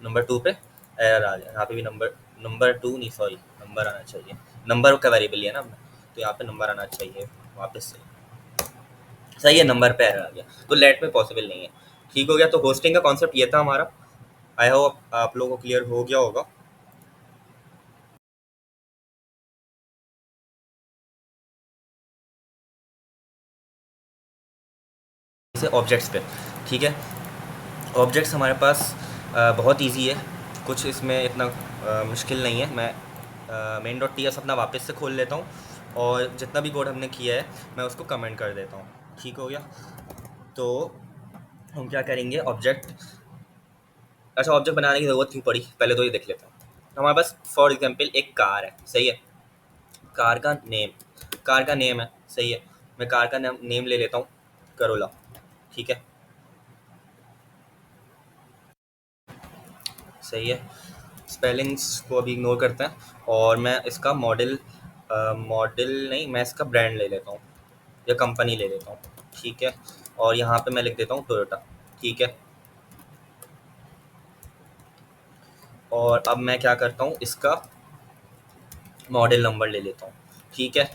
नंबर 2 पे एरर आ गया। यहाँ पे भी नंबर 2 नहीं, सॉरी, नंबर आना चाहिए, नंबर का वेरिएबल लिया ना हमने, तो यहाँ पे नंबर आना चाहिए वापस से। सही है, नंबर पे एरर आ गया, तो लेट में पॉसिबल नहीं है। ठीक हो गया। तो होस्टिंग का कॉन्सेप्ट ये था हमारा। आई होप आप लोगों को क्लियर हो गया होगा। जैसे ऑब्जेक्ट्स पे, ठीक है, ऑब्जेक्ट्स हमारे पास बहुत इजी है। कुछ इसमें इतना मुश्किल नहीं है। मैं मेन डॉट टी एस अपना वापस से खोल लेता हूँ और जितना भी कोड हमने किया है मैं उसको कमेंट कर देता हूँ। ठीक हो गया। तो हम क्या करेंगे, ऑब्जेक्ट, अच्छा ऑब्जेक्ट बनाने की ज़रूरत क्यों पड़ी पहले तो ये देख लेते हैं। हमारे पास फॉर एग्जांपल एक कार है, सही है। कार का नेम, कार का नेम है, सही है। मैं कार का नेम ले लेता हूँ, करोला। ठीक है, सही है। स्पेलिंग्स को अभी इग्नोर करते हैं और मैं इसका मॉडल, मॉडल नहीं, मैं इसका ब्रांड ले लेता हूँ या कंपनी ले लेता हूँ। ठीक है, और यहाँ पे मैं लिख देता हूँ टोयोटा। ठीक है, और अब मैं क्या करता हूँ, इसका मॉडल नंबर ले लेता हूँ। ठीक है,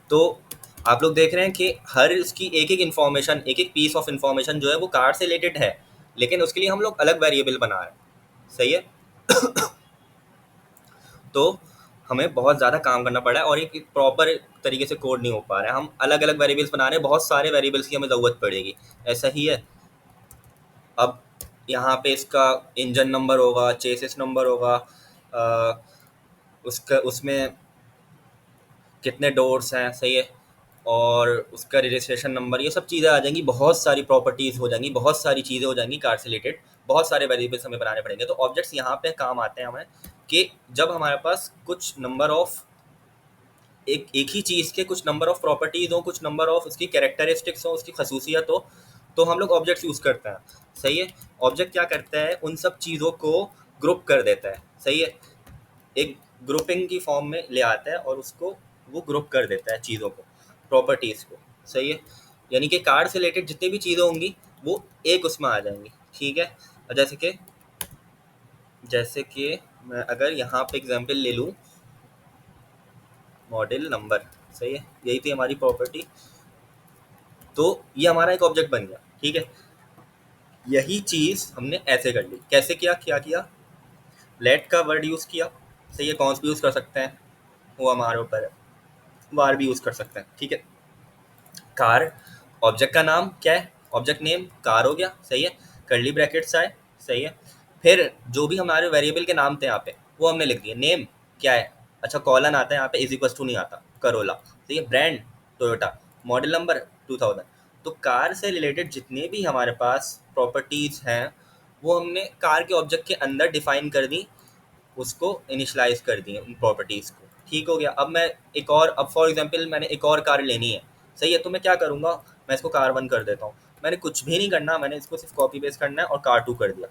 तो आप लोग देख रहे हैं कि हर इसकी एक एक इन्फॉर्मेशन, एक एक पीस ऑफ इन्फॉर्मेशन जो है वो कार से रिलेटेड है, लेकिन उसके लिए हम लोग अलग वेरिएबल बना रहे हैं। सही है। तो हमें बहुत ज़्यादा काम करना पड़ा है और एक प्रॉपर तरीके से कोड नहीं हो पा रहा है। हम अलग अलग वेरिएबल्स बना रहे हैं, बहुत सारे वेरिएबल्स की हमें ज़रूरत पड़ेगी। ऐसा ही है। अब यहाँ पे इसका इंजन नंबर होगा, चेसिस नंबर होगा, उसका उसमें कितने डोर्स हैं, सही है, और उसका रजिस्ट्रेशन नंबर, ये सब चीज़ें आ जाएंगी। बहुत सारी प्रॉपर्टीज़ हो जाएंगी, बहुत सारी चीज़ें हो जाएंगी कार से रिलेटेड। बहुत सारे वेरिएबल्स हमें बनाने पड़ेंगे। तो ऑब्जेक्ट्स यहाँ पे काम आते हैं हमें कि जब हमारे पास कुछ नंबर ऑफ, एक ही चीज़ के कुछ नंबर ऑफ प्रॉपर्टीज़ हो, कुछ नंबर ऑफ उसकी कैरेक्टरिस्टिक्स हो, उसकी खसूसियत हो, तो हम लोग ऑब्जेक्ट्स यूज़ करते हैं। सही है। ऑब्जेक्ट क्या करता है, उन सब चीज़ों को ग्रुप कर देता है। सही है, एक ग्रुपिंग की फॉर्म में ले आता है और उसको वो ग्रुप कर देता है चीज़ों को, प्रॉपर्टीज़ को। सही है, यानी कि कार्ड से रिलेटेड जितनी भी चीज़ें होंगी वो एक उसमें आ जाएंगी। ठीक है, और जैसे कि मैं अगर यहाँ पे एग्जांपल ले लूँ, मॉडल नंबर, सही है, यही थी हमारी प्रॉपर्टी। तो ये हमारा एक ऑब्जेक्ट बन गया। ठीक है, यही चीज़ हमने ऐसे कर ली। कैसे किया, क्या किया, लेट का वर्ड यूज़ किया। सही है, कौन भी यूज़ कर सकते हैं, वो हमारे ऊपर है। वार भी यूज़ कर सकते हैं। ठीक है, कार, ऑब्जेक्ट का नाम क्या है, ऑब्जेक्ट नेम कार हो गया। सही है, कर्ली ब्रैकेट्स आए। सही है, फिर जो भी हमारे वेरिएबल के नाम थे यहाँ पे वो हमने लिख दिए। नेम क्या है, अच्छा कॉलन आता है यहाँ पे, इज इक्वल टू नहीं आता, करोला। सही है, ब्रांड टोयोटा, मॉडल नंबर 2000। तो कार से रिलेटेड जितने भी हमारे पास प्रॉपर्टीज़ हैं वो हमने कार के ऑब्जेक्ट के अंदर डिफाइन कर दी, उसको इनिशलाइज कर दिए उन प्रॉपर्टीज़ को। ठीक हो गया। अब मैं एक और, अब फॉर एग्जांपल मैंने एक और कार लेनी है। सही है, तो मैं क्या करूँगा, मैं इसको कार 1 कर देता हूँ। मैंने कुछ भी नहीं करना, मैंने इसको सिर्फ कॉपी पेस्ट करना है और कार 2 कर दिया।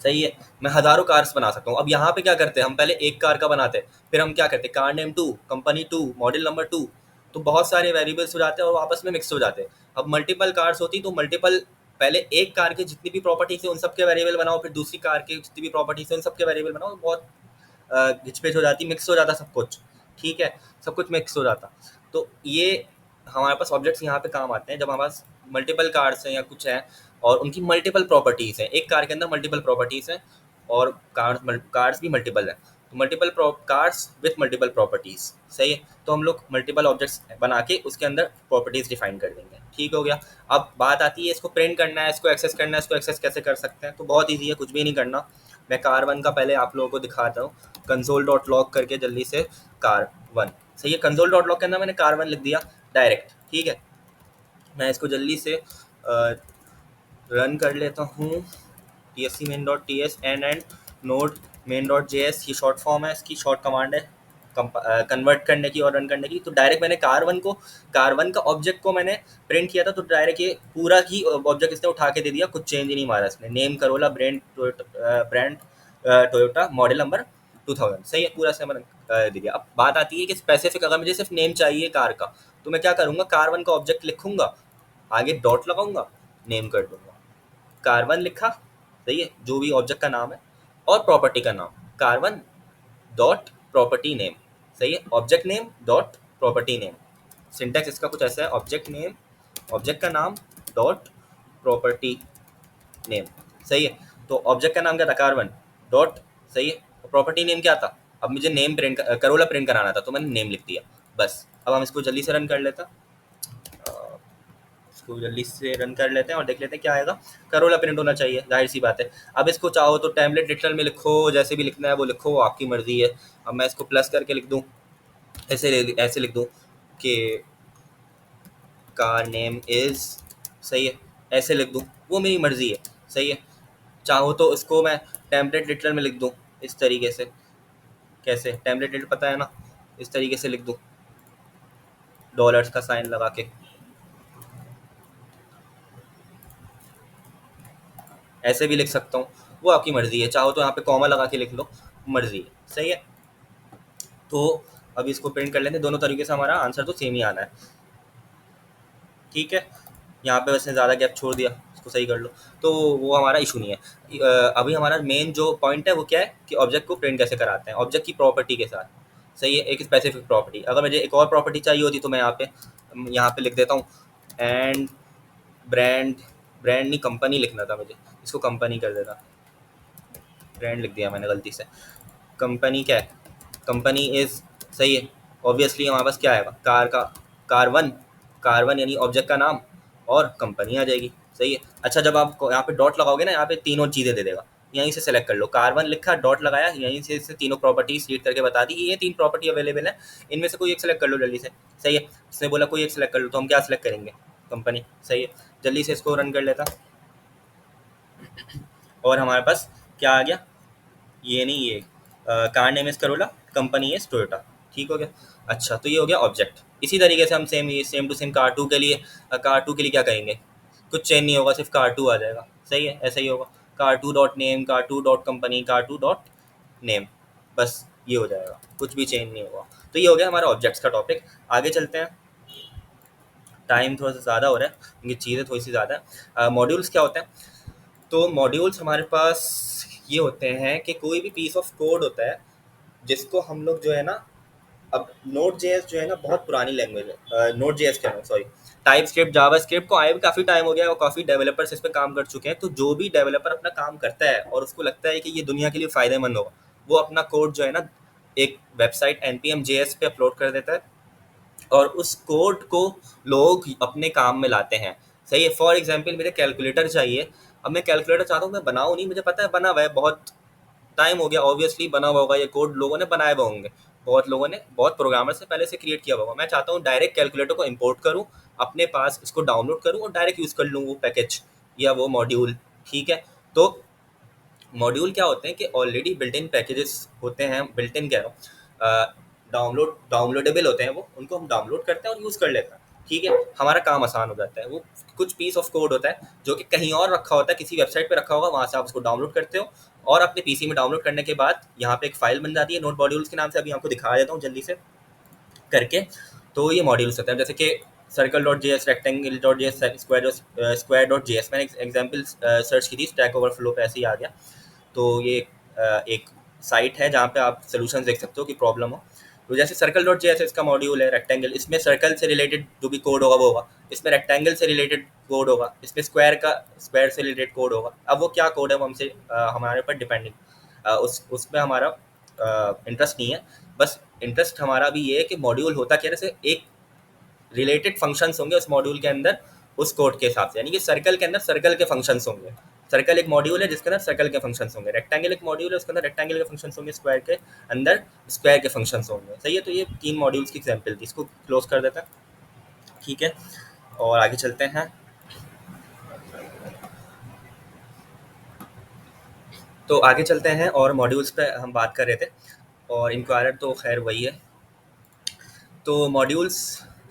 सही है, मैं हज़ारों कार्स बना सकता हूँ। अब यहाँ पे क्या करते हैं, हम पहले एक कार का बनाते हैं, फिर हम क्या करते हैं, car name 2, company 2, model number 2। तो बहुत सारे वेरिएबल्स हो जाते हैं और आपस में मिक्स हो जाते हैं। अब मल्टीपल कार्स होती तो मल्टीपल, पहले एक कार के जितनी भी प्रॉपर्टीज है उन सब के वेरिएबल बनाओ, फिर दूसरी कार के जितनी भी प्रॉपर्टीज है उन सब के वेरिएबल बनाओ। बहुत घिचपिच हो जाती, मिक्स हो जाता सब कुछ। ठीक है, सब कुछ मिक्स हो जाता। तो ये हमारे पास ऑब्जेक्ट्स यहाँ पे काम आते हैं जब हमारे पास मल्टीपल कार्ड्स हैं या कुछ हैं और उनकी मल्टीपल प्रॉपर्टीज़ हैं। एक कार के अंदर मल्टीपल प्रॉपर्टीज़ हैं और कार्ड्स भी मल्टीपल हैं। तो multiple cards with multiple properties. सही है, तो हम लोग मल्टीपल ऑब्जेक्ट्स बना के उसके अंदर प्रॉपर्टीज़ डिफाइन कर देंगे। ठीक हो गया। अब बात आती है इसको प्रिंट करना है, इसको एक्सेस करना है। इसको एक्सेस कैसे कर सकते हैं, तो बहुत ईजी है, कुछ भी नहीं करना। मैं कार 1 का पहले आप लोगों को दिखाता हूँ। कंसोल डॉट लॉग करके जल्दी से कार 1। सही है, कंसोल डॉट लॉग के अंदर मैंने कार 1 लिख दिया डायरेक्ट। ठीक है, मैं इसको जल्दी से रन कर लेता हूँ। T S C main dot T S and node main dot J S, ये शॉर्ट फॉर्म है, इसकी शॉर्ट कमांड है कन्वर्ट करने की और रन करने की। तो डायरेक्ट मैंने कार वन का ऑब्जेक्ट को मैंने प्रिंट किया था, तो डायरेक्ट ये पूरा ही ऑब्जेक्ट इसने उठा के दे दिया, कुछ चेंज ही नहीं मारा इसने। Name Corolla, brand Toyota, model number 2000। सही है, पूरा से मैंने दे दिया। अब बात आती है कि स्पेसिफिक, अगर मुझे सिर्फ नेम चाहिए कार का, तो मैं क्या करूँगा, कार 1 का ऑब्जेक्ट लिखूंगा, आगे डॉट लगाऊंगा, नेम कर दूंगा, कार 1 लिखा। सही है, जो भी ऑब्जेक्ट का नाम है और प्रॉपर्टी का नाम, कार 1 डॉट प्रॉपर्टी नेम। सही है, object name dot property name. Syntax इसका कुछ ऐसा है, ऑब्जेक्ट नेम, ऑब्जेक्ट का नाम डॉट प्रॉपर्टी नेम। सही है, तो ऑब्जेक्ट का नाम क्या था, कार 1 डॉट। सही है, प्रॉपर्टी नेम क्या था, अब मुझे नेम प्रिंट, करोला प्रिंट कराना था, तो मैंने नेम लिख दिया। बस अब हम इसको जल्दी से रन कर लेता। इसको जल्दी से रन कर लेते हैं और देख लेते हैं क्या आएगा। करोला प्रिंट होना चाहिए, जाहिर सी बात है। अब इसको चाहो तो टेम्पलेट लिटरल में लिखो, जैसे भी लिखना है वो लिखो, आपकी मर्जी है। अब मैं इसको प्लस करके लिख दूँ, ऐसे लिख दूँ कि कार नेम इज़, सही है, ऐसे लिख दूँ, वो मेरी मर्जी है, सही है। चाहो तो इसको मैं टेम्पलेट लिटरल में लिख दूँ इस तरीके से, कैसे, टेम्पलेट लिटरल पता है ना, इस तरीके से लिख दूँ डॉलर्स का साइन लगा के, ऐसे भी लिख सकता हूँ, वो आपकी मर्जी है। चाहो तो यहाँ पे कॉमा लगा के लिख लो, मर्जी है, सही है। तो अभी इसको प्रिंट कर लेते हैं, दोनों तरीके से हमारा आंसर तो सेम ही आना है, ठीक है। यहाँ पे वैसे ज़्यादा गैप छोड़ दिया, इसको सही कर लो, तो वो हमारा इशू नहीं है। अभी हमारा मेन जो पॉइंट है वो क्या है कि ऑब्जेक्ट को प्रिंट कैसे कराते हैं, ऑब्जेक्ट की प्रॉपर्टी के साथ, सही है, एक स्पेसिफिक प्रॉपर्टी। अगर मुझे एक और प्रॉपर्टी चाहिए होती तो मैं यहाँ पे लिख देता हूँ एंड ब्रांड, ब्रांड नहीं कंपनी लिखना था मुझे, इसको कंपनी कर देता, ब्रांड लिख दिया मैंने गलती से। कंपनी क्या है, कंपनी इज़, सही है। ऑब्वियसली हमारे पास क्या आएगा, कार का कार 1, कार 1 यानी ऑब्जेक्ट का नाम और कंपनी आ जाएगी, सही है। अच्छा, जब आप यहाँ पे डॉट लगाओगे ना, यहाँ पे तीनों चीज़ें दे देगा, यहीं से सेलेक्ट कर लो, कार 1 लिखा, डॉट लगाया, यहीं से इससे तीनों प्रॉपर्टीज रीड करके बता दी कि ये 3 प्रॉपर्टी अवेलेबल है, इनमें से कोई एक सेलेक्ट कर लो जल्दी से, सही है। इसने बोला कोई एक सेलेक्ट कर लो, तो हम क्या सेलेक्ट करेंगे, कंपनी, सही है। जल्दी से इसको रन कर लेता और हमारे पास क्या आ गया, ये नहीं, ये car name is Corolla, company is Toyota, ठीक हो गया। अच्छा, तो ये हो गया ऑब्जेक्ट। इसी तरीके से हम सेम टू सेम कार 2 के लिए, कार 2 के लिए क्या करेंगे, कुछ चेंज नहीं होगा, सिर्फ कार 2 आ जाएगा, सही है, ऐसा ही होगा, car2.name, car2.company, car2.name, बस ये हो जाएगा, कुछ भी चेंज नहीं होगा। तो ये हो गया हमारा ऑब्जेक्ट्स का टॉपिक। आगे चलते हैं, टाइम थोड़ा सा ज़्यादा हो रहा है क्योंकि चीज़ें थोड़ी सी ज़्यादा है। मॉड्यूल्स क्या होते हैं, तो मॉड्यूल्स हमारे पास ये होते हैं कि कोई भी पीस ऑफ कोड होता है जिसको हम लोग जो है ना, अब नोट जेएस जो है ना बहुत पुरानी लैंग्वेज है, नोट जेएस कह रहा हूँ, सॉरी, टाइप स्क्रिप्ट जावा स्क्रिप्ट को आए भी काफ़ी टाइम हो गया है और काफ़ी डेवलपर्स इस पर काम कर चुके हैं। तो जो भी डेवलपर अपना काम करता है और उसको लगता है कि ये दुनिया के लिए फ़ायदेमंद होगा, वो अपना कोड जो है ना एक वेबसाइट npm js पे अपलोड कर देता है और उस कोड को लोग अपने काम में लाते हैं, सही है। फॉर एग्जाम्पल मेरे कैलकुलेटर चाहिए, अब मैं कैलकुलेटर चाहता हूँ मैं बनाऊँ नहीं, मुझे पता है बना हुआ है, बहुत टाइम हो गया, ऑब्वियसली बना हुआ होगा, ये कोड लोगों ने बनाए हुए होंगे, बहुत लोगों ने, बहुत प्रोग्रामर से पहले से क्रिएट किया हुआ होगा। मैं चाहता हूँ डायरेक्ट कैलकुलेटर को इंपोर्ट करूँ अपने पास, इसको डाउनलोड करूँ और डायरेक्ट यूज़ कर लूँ वो पैकेज या वो मॉड्यूल, ठीक है। तो मॉड्यूल क्या होते हैं कि ऑलरेडी बिल्ट इन पैकेजेस होते हैं, बिल्ट इन कह रहा हूँ, डाउनलोडेबल होते हैं, वो उनको हम डाउनलोड करते हैं और यूज़ कर लेते हैं, ठीक है, हमारा काम आसान हो जाता है। वो कुछ पीस ऑफ कोड होता है जो कि कहीं और रखा होता है, किसी वेबसाइट पे रखा होगा, वहाँ से आप उसको डाउनलोड करते हो और अपने पीसी में डाउनलोड करने के बाद यहाँ पे एक फाइल बन जाती है नोट मॉड्यूल्स के नाम से। अभी आपको दिखा देता हूँ जल्दी से करके। तो ये मॉड्यूल्स होते हैं जैसे कि circle dot J S, rectangle dot J S, square dot J S, मैंने एग्जाम्पल सर्च की थी, स्टैक ओवरफ्लो पे ऐसे ही आ गया। तो ये एक साइट है जहाँ पे आप सोल्यूशन देख सकते हो कि प्रॉब्लम हो। तो जैसे सर्कल डॉट जेएस इसका मॉड्यूल है, रेक्टेंगल, इसमें सर्कल से रिलेटेड जो भी कोड होगा वो होगा, इसमें रेक्टेंगल से रिलेटेड कोड होगा, इसमें स्क्वायर से रिलेटेड कोड होगा। अब वो क्या कोड है वो हमसे हमारे ऊपर डिपेंडिंग, उसमें हमारा इंटरेस्ट नहीं है। बस इंटरेस्ट हमारा भी ये है कि मॉड्यूल होता क्या है, जैसे एक रिलेटेड फंक्शंस होंगे उस मॉड्यूल के अंदर उस कोड के हिसाब से, यानी कि सर्कल के अंदर सर्कल के फंक्शंस होंगे। सर्कल एक मॉड्यूल है जिसके अंदर सर्कल के फंक्शंस होंगे, रेक्टेंगल एक मॉड्यूल है उसके अंदर रेक्टेंगल के फंक्शंस होंगे, स्क्वायर के अंदर स्क्वायर के फंक्शंस होंगे, सही है। तो ये 3 मॉड्यूल्स की एग्जांपल थी, इसको क्लोज कर देता है, ठीक है, और आगे चलते हैं। तो आगे चलते हैं और मॉड्यूल्स पे हम बात कर रहे थे और इंक्वायरर तो खैर वही है। तो मॉड्यूल्स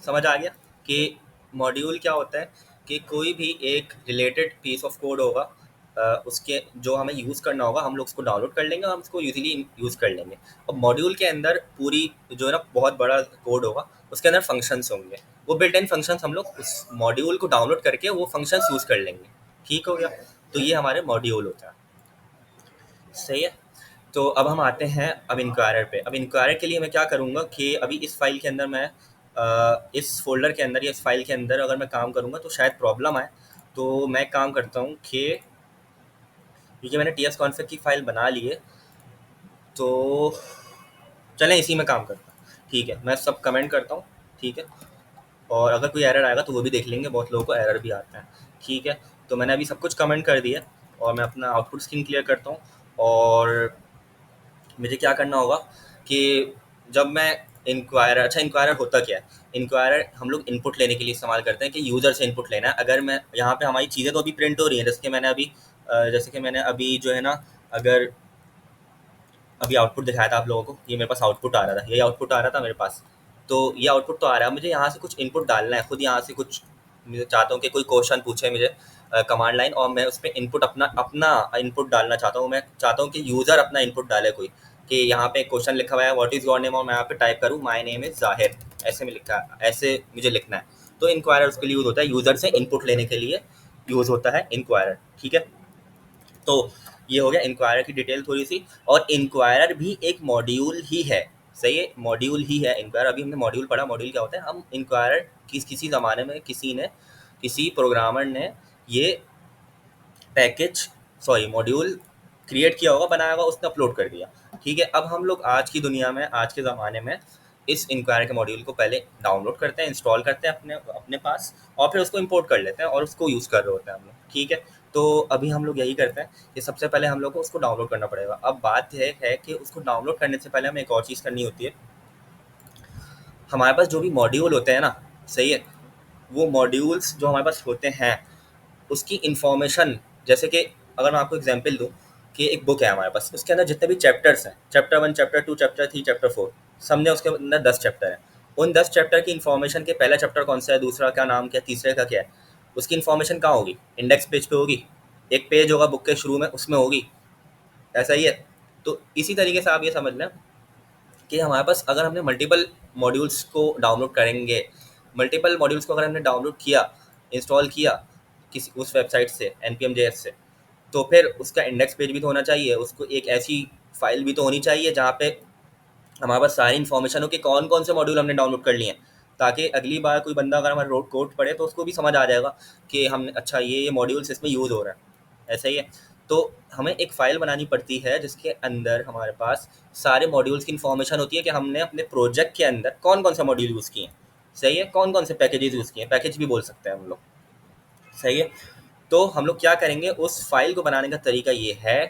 समझ आ गया कि मॉड्यूल क्या होता है कि कोई भी एक रिलेटेड पीस ऑफ कोड होगा, उसके जो हमें यूज़ करना होगा हम लोग उसको डाउनलोड कर लेंगे और हम उसको यूजली यूज़ कर लेंगे। अब मॉड्यूल के अंदर पूरी जो है ना बहुत बड़ा कोड होगा, उसके अंदर फंक्शंस होंगे, वो बिल्ट इन फंक्शंस हम लोग उस मॉड्यूल को डाउनलोड करके वो फंक्शंस यूज़ कर लेंगे, ठीक हो गया। तो ये हमारे मॉड्यूल होता है, सही है। तो अब हम आते हैं अब इंक्वायरर पे। अब इंक्वायरर के लिए मैं क्या करूँगा कि अभी इस फाइल के अंदर मैं इस फ़ोल्डर के अंदर या इस फाइल के अंदर अगर मैं काम करूँगा तो शायद प्रॉब्लम आए। तो मैं काम करता हूँ कि क्योंकि मैंने टी एस कॉन्फ़िग की फ़ाइल बना ली है, तो चलें इसी में काम करता हूँ, ठीक है। मैं सब कमेंट करता हूँ, ठीक है, और अगर कोई एरर आएगा तो वो भी देख लेंगे, बहुत लोगों को एरर भी आता है। ठीक है, तो मैंने अभी सब कुछ कमेंट कर दिया और मैं अपना आउटपुट स्क्रीन क्लियर करता हूँ। और मुझे क्या करना होगा कि जब मैं इंक्वायरर, अच्छा इंक्वायरर होता क्या है? इंक्वायरर हम लोग इनपुट लेने के लिए इस्तेमाल करते हैं कि यूज़र से इनपुट लेना है। अगर मैं यहाँ पे हमारी चीज़ें तो अभी प्रिंट हो रही हैं, जैसे कि मैंने अभी जो है ना, अगर अभी आउटपुट दिखाया था आप लोगों को, ये मेरे पास आउटपुट आ रहा था, यही आउटपुट आ रहा था मेरे पास। तो ये आउटपुट तो आ रहा है, मुझे यहाँ से कुछ इनपुट डालना है, खुद यहाँ से कुछ मुझे चाहता हूँ कि कोई क्वेश्चन पूछे मुझे कमांड लाइन, और मैं उस पर इनपुट अपना अपना इनपुट डालना चाहता हूँ। मैं चाहता हूँ कि यूज़र अपना इनपुट डाले कोई, कि यहाँ पे क्वेश्चन लिखा हुआ है व्हाट इज़ योर नेम, और मैं यहाँ पे टाइप करूँ माय नेम इज़ ज़ाहिर, ऐसे में लिखा है, ऐसे मुझे लिखना है। तो इंक्वायरर उसके लिए यूज़ होता है, यूज़र से इनपुट लेने के लिए यूज़ होता है इंक्वायरर। ठीक है, तो ये हो गया इंक्वायरर की डिटेल थोड़ी सी। और इंक्वायरर भी एक मॉड्यूल ही है, सही है, मॉड्यूल ही है इंक्वायरर। अभी हमने मॉड्यूल पढ़ा, मॉड्यूल क्या होता है। हम इंक्वायरर किसी ज़माने में किसी प्रोग्रामर ने ये पैकेज, सॉरी मॉड्यूल क्रिएट किया होगा, बनाया होगा, उसने अपलोड कर दिया। ठीक है, अब हम लोग आज की दुनिया में, आज के ज़माने में इस इंक्वायरर के मॉड्यूल को पहले डाउनलोड करते हैं, इंस्टॉल करते हैं अपने अपने पास, और फिर उसको इंपोर्ट कर लेते हैं और उसको यूज़ कर रहे होते हैं हम लोग। ठीक है, तो अभी हम लोग यही करते हैं कि सबसे पहले हम लोग को उसको डाउनलोड करना पड़ेगा। अब बात यह है कि उसको डाउनलोड करने से पहले हमें एक और चीज़ करनी होती है। हमारे पास जो भी मॉड्यूल होते हैं ना, सही है, वो मॉड्यूल्स जो हमारे पास होते हैं उसकी इन्फॉर्मेशन, जैसे कि अगर मैं आपको एग्जांपल दूं कि एक बुक है हमारे पास, उसके अंदर जितने भी चैप्टर्स हैं, चैप्टर 1, चैप्टर 2, चैप्टर 3, चैप्टर 4, समझे, उसके अंदर 10 चैप्टर हैं। उन 10 चैप्टर की इन्फॉर्मेशन के पहला चैप्टर कौन सा है, दूसरा क्या नाम क्या, तीसरे का क्या है, उसकी इन्फॉर्मेशन कहाँ होगी? इंडेक्स पेज पे होगी, एक पेज होगा बुक के शुरू में, उसमें होगी, ऐसा ही है। तो इसी तरीके से आप ये समझ लें कि हमारे पास अगर हमने मल्टीपल मॉड्यूल्स को डाउनलोड करेंगे, मल्टीपल मॉड्यूल्स को अगर हमने डाउनलोड किया, इंस्टॉल किया किसी उस वेबसाइट से, npm.js से, तो फिर उसका इंडेक्स पेज भी तो होना चाहिए, उसको एक ऐसी फाइल भी तो होनी चाहिए जहाँ पे हमारे पास सारी इन्फॉर्मेशन हो कि कौन कौन से मॉड्यूल हमने डाउनलोड कर लिए हैं, ताकि अगली बार कोई बंदा अगर हमारा रोड कोड पढ़े तो उसको भी समझ आ जाएगा कि हमने, अच्छा ये मॉड्यूल्स इसमें यूज़ हो रहा है, ऐसा ही है। तो हमें एक फ़ाइल बनानी पड़ती है जिसके अंदर हमारे पास सारे मॉड्यूल्स की इन्फॉर्मेशन होती है कि हमने अपने प्रोजेक्ट के अंदर कौन कौन सा मॉड्यूल यूज़ किए हैं, सही है, कौन कौन से पैकेजेस यूज़ किए हैं, पैकेज भी बोल सकते हैं हम लोग, सही है। तो हम लोग क्या करेंगे, उस फाइल को बनाने का तरीका ये है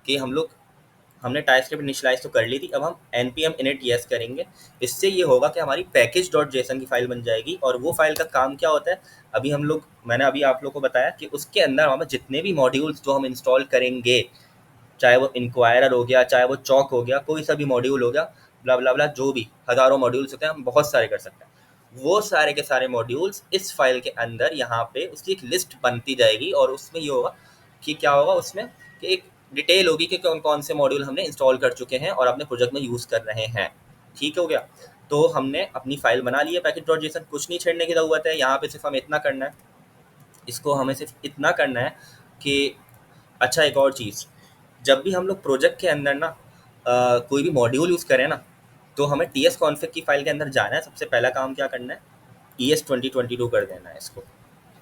कि हमने टाइपस्क्रिप्ट इनिशियलाइज तो कर ली थी, अब हम npm init yes करेंगे। इससे ये होगा कि हमारी पैकेज डॉट जेसन की फाइल बन जाएगी। और वो फाइल का काम क्या होता है, मैंने अभी आप लोग को बताया कि उसके अंदर हमें जितने भी मॉड्यूल्स जो हम इंस्टॉल करेंगे, चाहे वो इंक्वायरर हो गया, चाहे वो चौक हो गया, कोई सा भी मॉड्यूल हो गया, ब्ला ब्ला ब्ला, जो भी हज़ारों मॉड्यूल्स होते हैं, हम बहुत सारे कर सकते हैं, वो सारे के सारे मॉड्यूल्स इस फाइल के अंदर यहाँ पे उसकी एक लिस्ट बनती जाएगी। और उसमें ये होगा कि क्या होगा उसमें, कि एक डिटेल होगी कि कौन कौन से मॉड्यूल हमने इंस्टॉल कर चुके हैं और अपने प्रोजेक्ट में यूज़ कर रहे हैं। ठीक हो गया, तो हमने अपनी फाइल बना ली है पैकेज डॉट जेसन, कुछ नहीं छेड़ने की ज़रूरत है, यहाँ पे सिर्फ हमें इतना करना है, इसको हमें सिर्फ इतना करना है कि, अच्छा एक और चीज़, जब भी हम लोग प्रोजेक्ट के अंदर ना कोई भी मॉड्यूल यूज़ करें ना, तो हमें टी एस कॉन्फ़िग की फाइल के अंदर जाना है। सबसे पहला काम क्या करना है, ES2022 कर देना है इसको,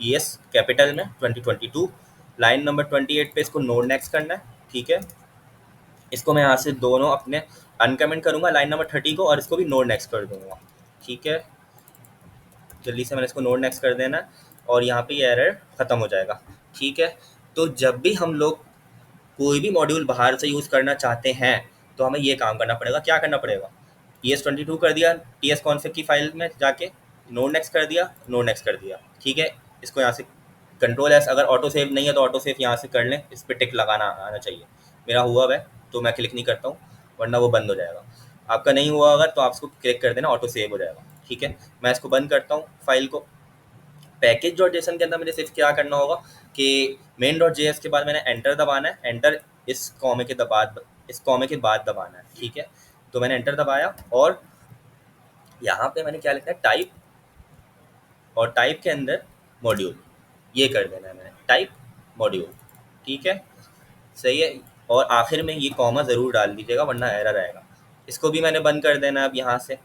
ES कैपिटल में 2022, लाइन नंबर 28 पे इसको नोड नेक्स्ट करना है। ठीक है, इसको मैं यहाँ से दोनों अपने अनकमेंट करूँगा, लाइन नंबर 30 को, और इसको भी नोड नेक्स्ट कर दूँगा। ठीक है, जल्दी से मैंने इसको नोड नेक्स्ट कर देना है और यहाँ पे ये एरर ख़त्म हो जाएगा। ठीक है, तो जब भी हम लोग कोई भी मॉड्यूल बाहर से यूज़ करना चाहते हैं तो हमें ये काम करना पड़ेगा। क्या करना पड़ेगा, ES22 कर दिया, TS कॉन्फ़िग की फाइल में जाके नोड नेक्स्ट कर दिया, नोड नेक्स्ट कर दिया। ठीक है, इसको यहाँ से कंट्रोल एस, अगर ऑटो सेव नहीं है तो ऑटो सेव यहाँ से कर लें, इस पर टिक लगाना आना चाहिए। मेरा हुआ है तो मैं क्लिक नहीं करता हूँ, वरना वो बंद हो जाएगा। आपका नहीं हुआ अगर तो आप इसको क्लिक कर देना, ऑटो सेव हो जाएगा। ठीक है, मैं इसको बंद करता हूँ फाइल को। पैकेज डॉट जेसन के अंदर मुझे सिर्फ क्या करना होगा कि मेन डॉट जे एस के बाद मैंने एंटर दबाना है, एंटर इस कॉमे के बाद दबाना है। ठीक है, तो मैंने एंटर दबाया और यहाँ पे मैंने क्या लिखा है, टाइप, और टाइप के अंदर मॉड्यूल, ये कर देना है मैंने, टाइप मॉड्यूल। ठीक है, सही है, और आखिर में ये कॉमा ज़रूर डाल दीजिएगा वरना एरर आएगा। इसको भी मैंने बंद कर देना है अब यहाँ से।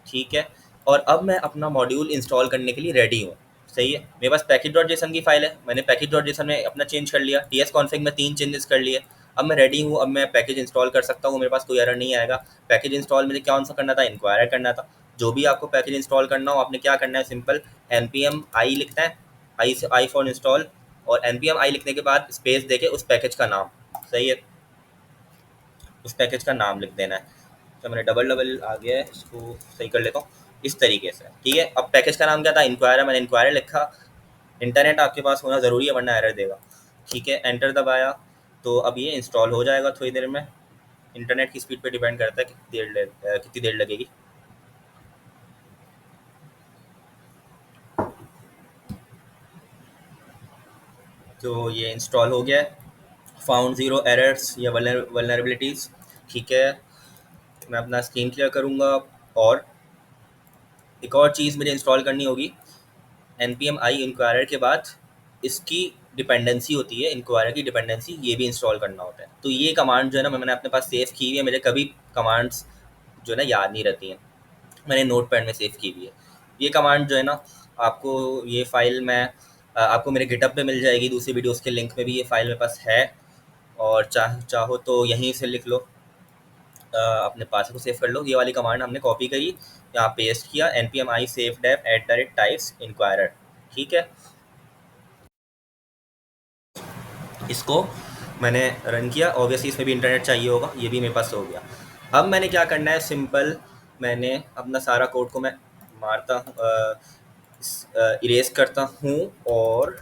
ठीक है, और अब मैं अपना मॉड्यूल इंस्टॉल करने के लिए रेडी हूँ। सही है, मेरे पास पैकेज डॉट जेसन की फाइल है, मैंने पैकेज डॉट जेसन में अपना चेंज कर लिया, टी एस कॉन्फ़िग में 3 चेंजेस कर लिए। अब मैं रेडी हूँ, अब मैं पैकेज इंस्टॉल कर सकता हूँ, मेरे पास कोई एरर नहीं आएगा। पैकेज इंस्टॉल मुझे कौन सा करना था, इंक्वायरर करना था, जो भी आपको पैकेज इंस्टॉल करना हो आपने क्या करना है, सिंपल npm i लिखना है, आई से आई फॉर इंस्टॉल, और npm i लिखने के बाद स्पेस देके उस पैकेज का नाम, सही है, उस पैकेज का नाम लिख देना है। तो मैंने डबल डबल आ गया है, इसको सही कर लेता हूँ इस तरीके से, ठीक है। अब पैकेज का नाम क्या था, इंक्वायरर, मैंने इंक्वायरर लिखा। इंटरनेट आपके पास होना ज़रूरी है वरना एरर देगा, ठीक है। एंटर दबाया तो अब ये इंस्टॉल हो जाएगा थोड़ी देर में। इंटरनेट की स्पीड पे डिपेंड करता है कितनी देर लगेगी। तो ये इंस्टॉल हो गया है। फाउंड ज़ीरो एरर्स या वल्नरेबिलिटीज़, ठीक है। मैं अपना स्क्रीन क्लियर करूँगा। और एक और चीज़ मुझे इंस्टॉल करनी होगी, npm i इंक्वायरर के बाद इसकी डिपेंडेंसी होती है, इंक्वायरर की डिपेंडेंसी, ये भी इंस्टॉल करना होता है। तो ये कमांड जो है ना मैंने अपने पास सेव की हुई है, मुझे कभी कमांड्स जो है ना याद नहीं रहती हैं, मैंने नोट पैड में सेव की हुई है। ये कमांड जो है ना आपको, ये फाइल मैं आपको मेरे गिटअप पे मिल जाएगी, दूसरी वीडियोस के लिंक में भी ये फाइल मेरे पास है, और चाहो तो यहीं से लिख लो, अपने पास को सेव कर लो। ये वाली कमांड हमने कॉपी करी, यहाँ पेस्ट किया, npm i save dev @types inquirer, ठीक है। इसको मैंने रन किया, ऑब्वियसली इसमें भी इंटरनेट चाहिए होगा, ये भी मेरे पास हो गया। अब मैंने क्या करना है, सिंपल मैंने अपना सारा कोड को मैं मारता हूँ, इरेज करता हूँ, और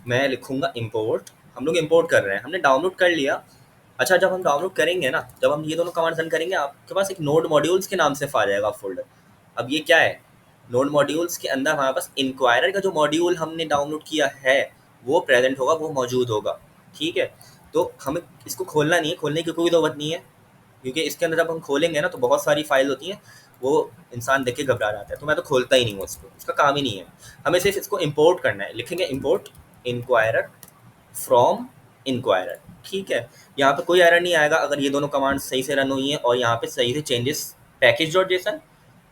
मैं लिखूँगा इंपोर्ट। हम लोग इंपोर्ट कर रहे हैं, हमने डाउनलोड कर लिया। अच्छा, जब हम डाउनलोड करेंगे ना, जब हम ये दोनों कमांड रन करेंगे, आपके पास एक नोड मॉड्यूल्स के नाम से फाइल आएगा फोल्डर। अब ये क्या है, नोड मॉड्यूल्स के अंदर हमारे पास इंक्वायरर का जो मॉड्यूल हमने डाउनलोड किया है वो प्रेजेंट होगा, वो मौजूद होगा, ठीक है। तो हमें इसको खोलना नहीं है, खोलने की कोई ज़रूरत नहीं है, क्योंकि इसके अंदर जब हम खोलेंगे ना तो बहुत सारी फाइल होती हैं, वो इंसान देख के घबरा जाता है। तो मैं तो खोलता ही नहीं हूँ इसको, इसका काम ही नहीं है। हमें सिर्फ इसको इंपोर्ट करना है, लिखेंगे इंपोर्ट इंक्वायरर फ्रॉम इंक्वायरर, ठीक है। यहाँ पे कोई एरर नहीं आएगा अगर ये दोनों कमांड सही से रन हुई हैं और यहाँ पे सही से चेंजेस पैकेज डॉट जेसन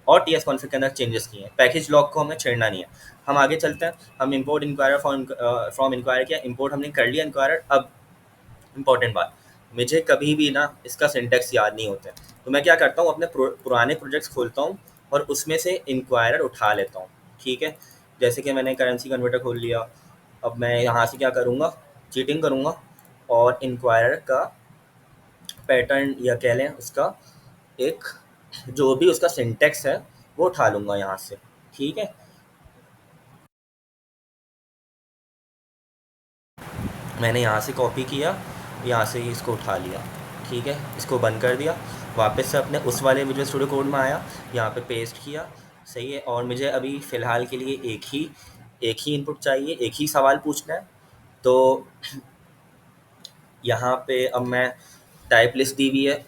और टी एस कॉन्फिग के अंदर चेंजेस किए हैं। पैकेज लॉग को हमें छेड़ना नहीं है। हम आगे चलते हैं, हम इंपोर्ट इंक्वायरर फ्रॉम इंक्वायरर किया, इंपोर्ट हमने कर लिया इंक्वायरर। अब इंपॉर्टेंट बात, मुझे कभी भी ना इसका सिंटेक्स याद नहीं होता है, तो मैं क्या करता हूँ, अपने पुराने प्रोजेक्ट्स खोलता हूँ और उसमें से इंक्वायरर उठा लेता हूँ, ठीक है। जैसे कि मैंने करेंसी कन्वर्टर खोल लिया, अब मैं यहाँ से क्या करूँगा, चीटिंग करूँगा और इंक्वायरर का पैटर्न या कह लें उसका एक जो भी उसका सिंटेक्स है वो उठा लूँगा यहाँ से, ठीक है। मैंने यहाँ से कॉपी किया, यहाँ से ही इसको उठा लिया, ठीक है। इसको बंद कर दिया, वापस से अपने उस वाले विजुअल स्टूडियो कोड में आया, यहाँ पे पेस्ट किया, सही है। और मुझे अभी फ़िलहाल के लिए एक ही इनपुट चाहिए, एक ही सवाल पूछना है। तो यहाँ पे अब मैं टाइप लिस्ट दी हुई है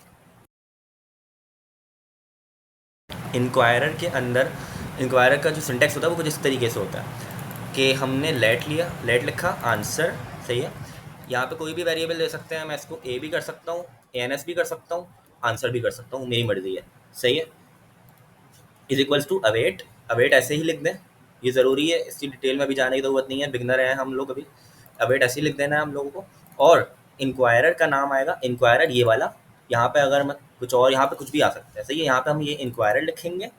इंक्वायरर के अंदर। इंक्वायरर का जो सिंटेक्स होता है वो कुछ इस तरीके से होता है कि हमने लेट लिया, लेट लिखा, आंसर, सही है। यहाँ पे कोई भी वेरिएबल दे सकते हैं, मैं इसको ए भी कर सकता हूँ, एन भी कर सकता हूँ, आंसर भी कर सकता हूँ, मेरी मर्जी है, सही है। Is equals to await, await ऐसे ही लिख दें, ये ज़रूरी है, इसकी डिटेल में भी जाने की ज़रूरत नहीं है, बिगनर हैं हम लोग अभी। अवेट ऐसे ही लिख देना है हम लोगों को। और इंक्वायरर का नाम आएगा इंक्वायरर ये वाला, यहाँ पे अगर मैं कुछ और, यहाँ पे कुछ भी आ सकता है, सही है। यहाँ पे हम ये इंक्वायरर लिखेंगे,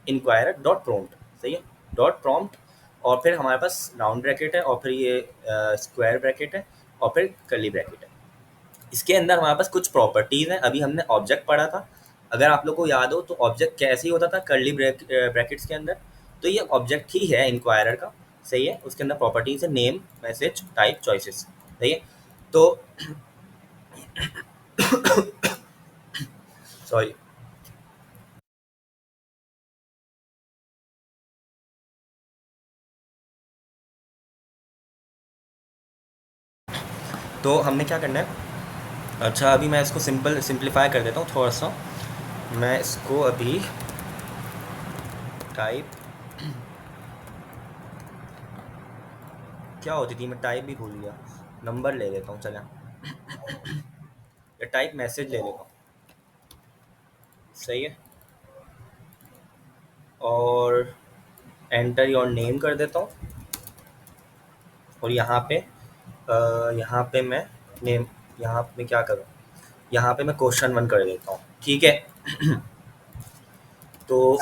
इंक्वायरर डॉट प्रॉम्प्ट, सही है, डॉट प्रॉम्प्ट। और फिर हमारे पास राउंड ब्रैकेट है, और फिर ये स्क्वायर ब्रैकेट है, और फिर कर्ली ब्रैकेट है। इसके अंदर हमारे पास कुछ प्रॉपर्टीज़ हैं, अभी हमने ऑब्जेक्ट पढ़ा था, अगर आप लोग को याद हो तो ऑब्जेक्ट कैसे ही होता था कर्ली ब्रैकेट्स के अंदर, तो ये ऑब्जेक्ट ही है इंक्वायरर का, सही है। उसके अंदर प्रॉपर्टीज़ है नेम, मैसेज, टाइप, चॉइसेस, सही है। तो सॉरी, तो हमने क्या करना है, अच्छा अभी मैं इसको सिंप्लीफाई कर देता हूँ थोड़ा सा। मैं इसको अभी टाइप क्या होती थी, मैं टाइप भी भूल गया, नंबर ले लेता हूँ, चलें, या टाइप मैसेज ले लेता हूँ, सही है। और एंटर योर नेम कर देता हूँ, और यहाँ पे मैं नेम, यहाँ पे क्या करूँ, यहाँ पे मैं क्वेश्चन 1 कर देता हूँ, ठीक है। तो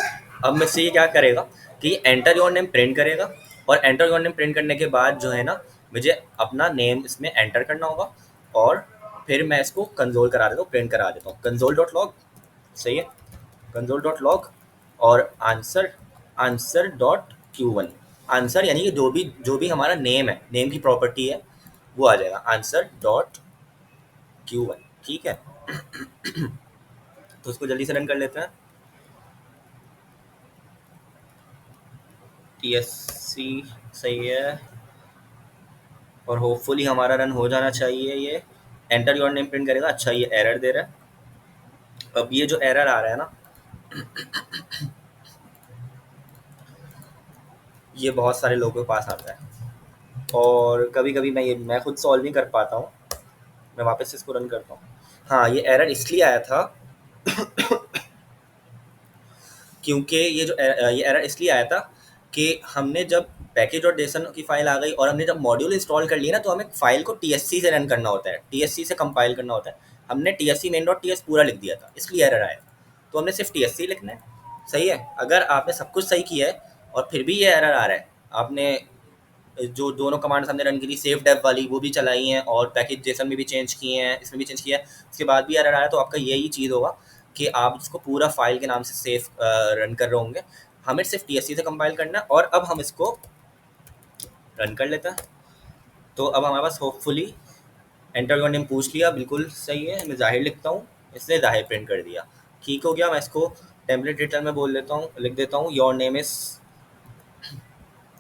अब मैं से ये क्या करेगा कि एंटर योर नेम प्रिंट करेगा, और एंटर योर नेम प्रिंट करने के बाद जो है ना, मुझे अपना नेम इसमें एंटर करना होगा, और फिर मैं इसको कंसोल करा देता हूँ, प्रिंट करा देता हूँ, कंसोल डॉट लॉग। सही है, कंसोल डॉट लॉग, और answer, answer dot Q one. Answer यानी कि जो भी हमारा नेम है, नेम की प्रॉपर्टी है, वो आ जाएगा आंसर डॉट क्यू वन। ठीक है, तो उसको जल्दी से रन कर लेते हैं। टी एस सी, सही है, और होपफुली हमारा रन हो जाना चाहिए। ये एंटर योर नेम प्रिंट करेगा। अच्छा, ये एरर दे रहा है। अब ये जो एरर आ रहा है ना, ये बहुत सारे लोगों के पास आता है, और कभी कभी मैं खुद सॉल्व नहीं कर पाता हूँ। मैं वापस से इसको रन करता हूँ। हाँ, ये एरर इसलिए आया था क्योंकि ये एरर इसलिए आया था कि हमने जब पैकेज डॉट जेसन की फाइल आ गई और हमने जब मॉड्यूल इंस्टॉल कर लिया ना, तो हमें फाइल को टीएससी से रन करना होता है, टीएससी से कंपाइल करना होता है। हमने टीएससी मेन डॉट टीएस पूरा लिख दिया था, इसलिए एरर आया। तो हमने सिर्फ टीएससी लिखना है। सही है, अगर आपने सब कुछ सही किया है और फिर भी ये एरर आ रहा है, आपने जो दोनों कमांड्स हमने रन की थी, सेव डेव वाली, वो भी चलाई हैं, और पैकेज जेसन में भी चेंज किए हैं, इसमें भी चेंज किया है, उसके बाद भी एरर आया, तो आपका यही चीज़ होगा कि आप इसको पूरा फाइल के नाम से सेव रन कर रहे होंगे। हमें सिर्फ टीएससी से कंपाइल करना है, और अब हम इसको रन कर लेते हैं। तो अब हमारे पास होपफुली एंटर योर नेम पूछ लिया, बिल्कुल सही है, मैं जाहिर लिखता हूँ, इसने जाहिर प्रिंट कर दिया। ठीक हो गया। मैं इसको टेम्पलेट रिटर्न में बोल देता हूँ, लिख देता हूँ योर नेम इज़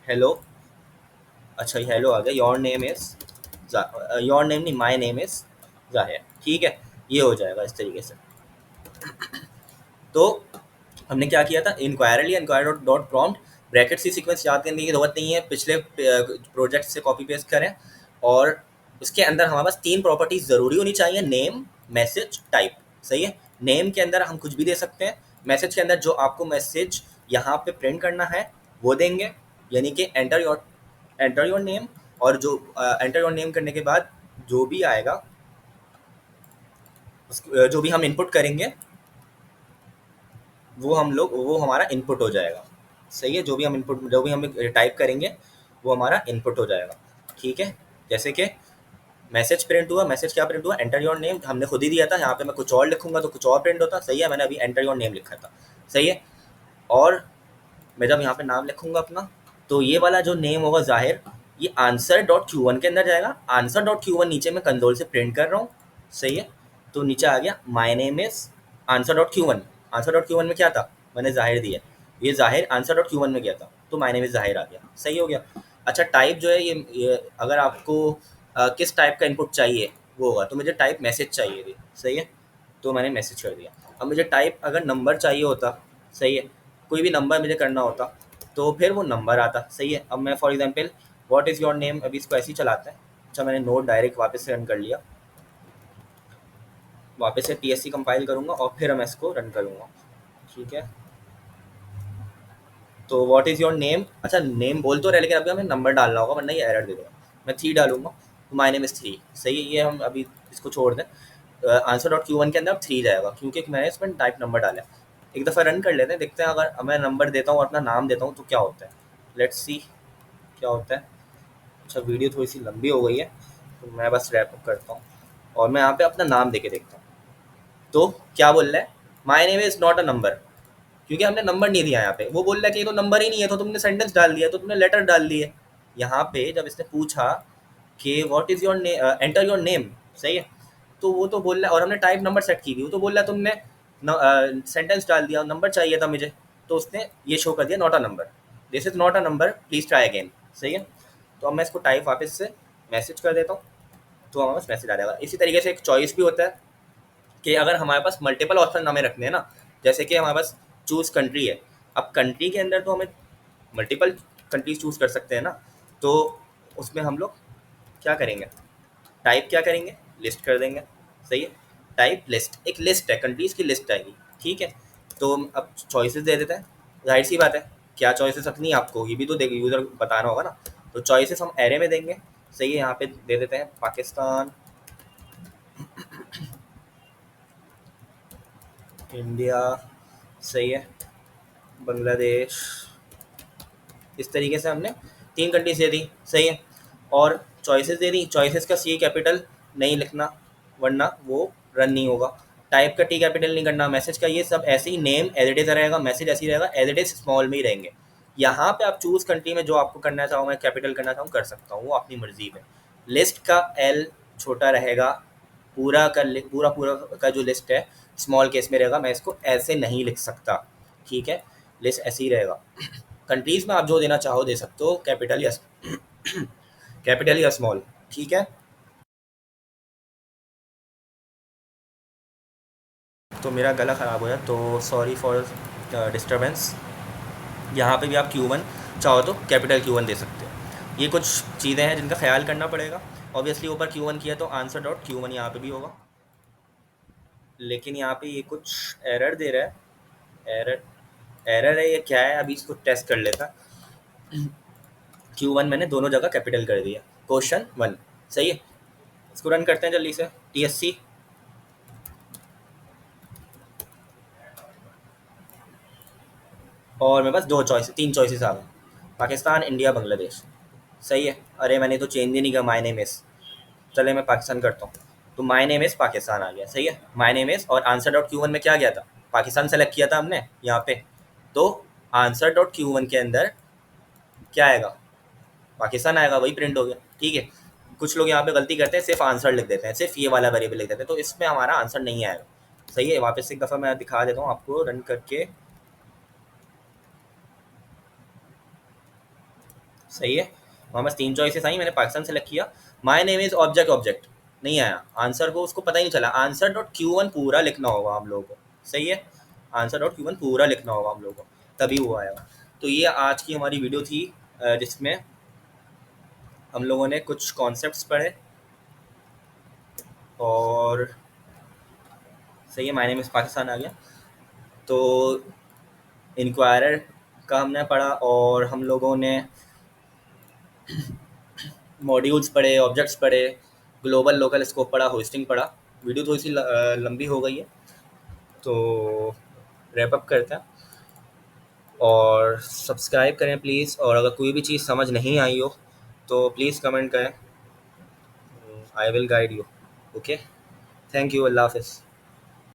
हेलो। अच्छा, ये हेलो आ गया। Your name is, your name नहीं, माई नेम इज़ जाहिर। ठीक है, ये हो जाएगा इस तरीके से। तो हमने क्या किया था, inquirer inquirer dot prompt, bracket C sequence याद करने की जरूरत नहीं है, पिछले प्रोजेक्ट से कॉपी पेस्ट करें। और उसके अंदर हमारे पास 3 प्रॉपर्टीज ज़रूरी होनी चाहिए, नेम, मैसेज, टाइप। सही है, नेम के अंदर हम कुछ भी दे सकते हैं, मैसेज के अंदर जो आपको मैसेज यहाँ पे प्रिंट करना है वो देंगे, यानी कि एंटर योर नेम, और जो एंटर योर नेम करने के बाद जो भी आएगा, जो भी हम इनपुट करेंगे, वो हमारा इनपुट हो जाएगा। सही है, जो भी हम टाइप करेंगे वो हमारा इनपुट हो जाएगा। ठीक है, जैसे कि मैसेज प्रिंट हुआ, मैसेज क्या प्रिंट हुआ, एंटर योर नेम हमने खुद ही दिया था, यहाँ पे मैं कुछ और लिखूंगा तो कुछ और प्रिंट होता। सही है, मैंने अभी एंटर योर नेम लिखा था। सही है, और मैं जब यहाँ पे नाम लिखूंगा अपना, तो ये वाला जो नेम होगा जाहिर, ये आंसर डॉट क्यू वन के अंदर जाएगा। आंसर डॉट क्यू वन नीचे मैं कंसोल से प्रिंट कर रहा हूँ। सही है, तो नीचे आ गया my name is answer dot Q one. Answer dot Q one में क्या था, मैंने जाहिर दिया, ये जाहिर आंसर डॉट क्यू वन में गया था, तो माई नेम इज जाहिर आ गया। सही हो गया। अच्छा, टाइप जो है, ये अगर आपको किस टाइप का इनपुट चाहिए वो होगा, तो मुझे टाइप मैसेज चाहिए थी। सही है, तो मैंने मैसेज कर दिया। अब मुझे टाइप अगर नंबर चाहिए होता, सही है, कोई भी नंबर मुझे करना होता, तो फिर वो नंबर आता। सही है, अब मैं for example what is your name, अभी इसको ऐसे ही चलाते हैं। अच्छा, मैंने नोट डायरेक्ट वापस से रन कर लिया, वापस से टीएससी कंपाइल करूँगा और फिर मैं इसको रन करूँगा। ठीक है, तो व्हाट इज़ योर नेम, अच्छा नेम बोल तो रहे, लेकिन अभी हमें नंबर डालना होगा वरना ये एरर दे देगा। मैं 3 डालूंगा, तो माई नेम इज़ 3। सही है, ये हम अभी इसको छोड़ दें। आंसर डॉट क्यू वन के अंदर अब 3 जाएगा, क्योंकि मैंने इसमें टाइप नंबर डाला है। एक दफ़ा रन कर लेते हैं, देखते हैं अगर मैं नंबर देता हूँ और अपना नाम देता हूँ तो क्या होता है। लेट्स सी क्या होता है। अच्छा, वीडियो थोड़ी सी लंबी हो गई है, तो मैं बस रैप अप करता हूँ, और मैं यहाँ पे अपना नाम दे के देखता हूँ। तो क्या बोल रहा है, my name is not a number, क्योंकि हमने नंबर नहीं दिया यहाँ पे। वो बोल रहा है कि ये तो नंबर ही नहीं है, तो तुमने सेंटेंस डाल दिया, तो तुमने लेटर डाल दिए। यहाँ पे जब इसने पूछा कि what is your name, enter your name, सही है, तो वो तो बोल रहा है, और हमने टाइप नंबर सेट की थी, वो तो बोल रहा है तुमने सेंटेंस डाल दिया, नंबर चाहिए था मुझे, तो उसने ये शो कर दिया not a number, this is not a number, please try again. सही है, तो अब मैं इसको टाइप वापस से मैसेज कर देता हूँ, तो हमारे पास मैसेज आ जाएगा। इसी तरीके से एक चॉइस भी होता है कि अगर हमारे पास मल्टीपल ऑप्शन हमें रखने हैं ना, जैसे कि हमारे पास चूज कंट्री है, अब कंट्री के अंदर तो हमें मल्टीपल कंट्रीज चूज कर सकते हैं ना, तो उसमें हम लोग क्या करेंगे, टाइप क्या करेंगे, लिस्ट कर देंगे। सही है, टाइप लिस्ट, एक लिस्ट है, कंट्रीज की लिस्ट आएगी। ठीक है, तो हम अब चॉइसेस दे देते हैं, जाहिर सी बात है, क्या चॉइसेस रखनी है आपको, ये भी तो देख यूज़र बताना होगा ना। तो चॉइसेस हम एरे में देंगे। सही है, यहाँ पे दे देते हैं पाकिस्तान, इंडिया, सही है, बांग्लादेश, इस तरीके से हमने 3 कंट्रीज दे दी, सही है। और चॉइसेस दे दी, चॉइसेस का सी कैपिटल नहीं लिखना वरना वो रन नहीं होगा। टाइप का टी कैपिटल नहीं करना, मैसेज का ये सब ऐसे ही, नेम एज इट इज रहेगा, मैसेज ऐसे ही रहेगा, एज इट इज स्मॉल में ही रहेंगे। यहाँ पे आप चूज कंट्री में जो आपको करना चाहो, मैं कैपिटल करना चाहूँ कर सकता हूँ, वो अपनी मर्जी में। लिस्ट का एल छोटा रहेगा, पूरा का पूरा पूरा का जो लिस्ट है स्मॉल केस में रहेगा, मैं इसको ऐसे नहीं लिख सकता, ठीक है। लिस्ट ऐसे ही रहेगा। कंट्रीज में आप जो देना चाहो दे सकते हो, कैपिटल या कैपिटल या स्मॉल, ठीक है। तो मेरा गला ख़राब हो गया, तो सॉरी फॉर डिस्टर्बेंस। यहाँ पे भी आप Q1 चाहो तो कैपिटल Q1 दे सकते हो। ये कुछ चीज़ें हैं जिनका ख्याल करना पड़ेगा। ऑब्वियसली ऊपर Q1 किया तो आंसर डॉट Q1 यहाँ पे भी होगा, लेकिन यहाँ पे ये कुछ एरर दे रहा है। एरर एरर है, ये क्या है, अभी इसको टेस्ट कर लेता। Q1 मैंने दोनों जगह कैपिटल कर दिया, क्वेश्चन 1, सही है। इसको रन करते हैं जल्दी से, TSC। और मेरे पास 3 चॉइसेस आ गए, पाकिस्तान, इंडिया, बांग्लादेश, सही है। अरे मैंने तो चेंज ही नहीं किया, माय नेम इज़। चले मैं पाकिस्तान करता हूँ, तो माय नेम इज़ पाकिस्तान आ गया, सही है। माय नेम इज़, और आंसर डॉट Q1 में क्या गया था, पाकिस्तान सेलेक्ट किया था हमने यहाँ पे, तो आंसर डॉट Q1 के अंदर क्या आएगा, पाकिस्तान आएगा, वही प्रिंट हो गया, ठीक है। कुछ लोग यहाँ पे गलती करते हैं, सिर्फ आंसर लिख देते हैं, सिर्फ ये वाला वेरिएबल लिख देते हैं, तो इसमें हमारा आंसर नहीं आएगा, सही है। वापस एक दफ़ा मैं दिखा देता हूँ आपको रन करके, सही है। वहाँ बस 3 चॉइसेस आई, मैंने पाकिस्तान सेलेक्ट किया। My name is object, object नहीं आया आंसर, को उसको पता ही नहीं चला। आंसर डॉट Q1 पूरा लिखना होगा हम लोगों को, सही है। आंसर डॉट Q1 पूरा लिखना होगा हम लोगों को, तभी वो आएगा। तो ये आज की हमारी वीडियो थी, जिसमें हम लोगों ने कुछ कॉन्सेप्ट्स पढ़े, और सही है, माय नेम इज़ पाकिस्तान आ गया। तो इंक्वायरर का हमने पढ़ा, और हम लोगों ने मॉड्यूल्स पढ़े, ऑब्जेक्ट्स पढ़े, ग्लोबल लोकल स्कोप पढ़ा, होस्टिंग पढ़ा। वीडियो थोड़ी सी लंबी हो गई है, तो रैप अप करते हैं। और सब्सक्राइब करें प्लीज़, और अगर कोई भी चीज़ समझ नहीं आई हो तो प्लीज़ कमेंट करें, I will guide you. Okay, thank you, Allah हाफिज़।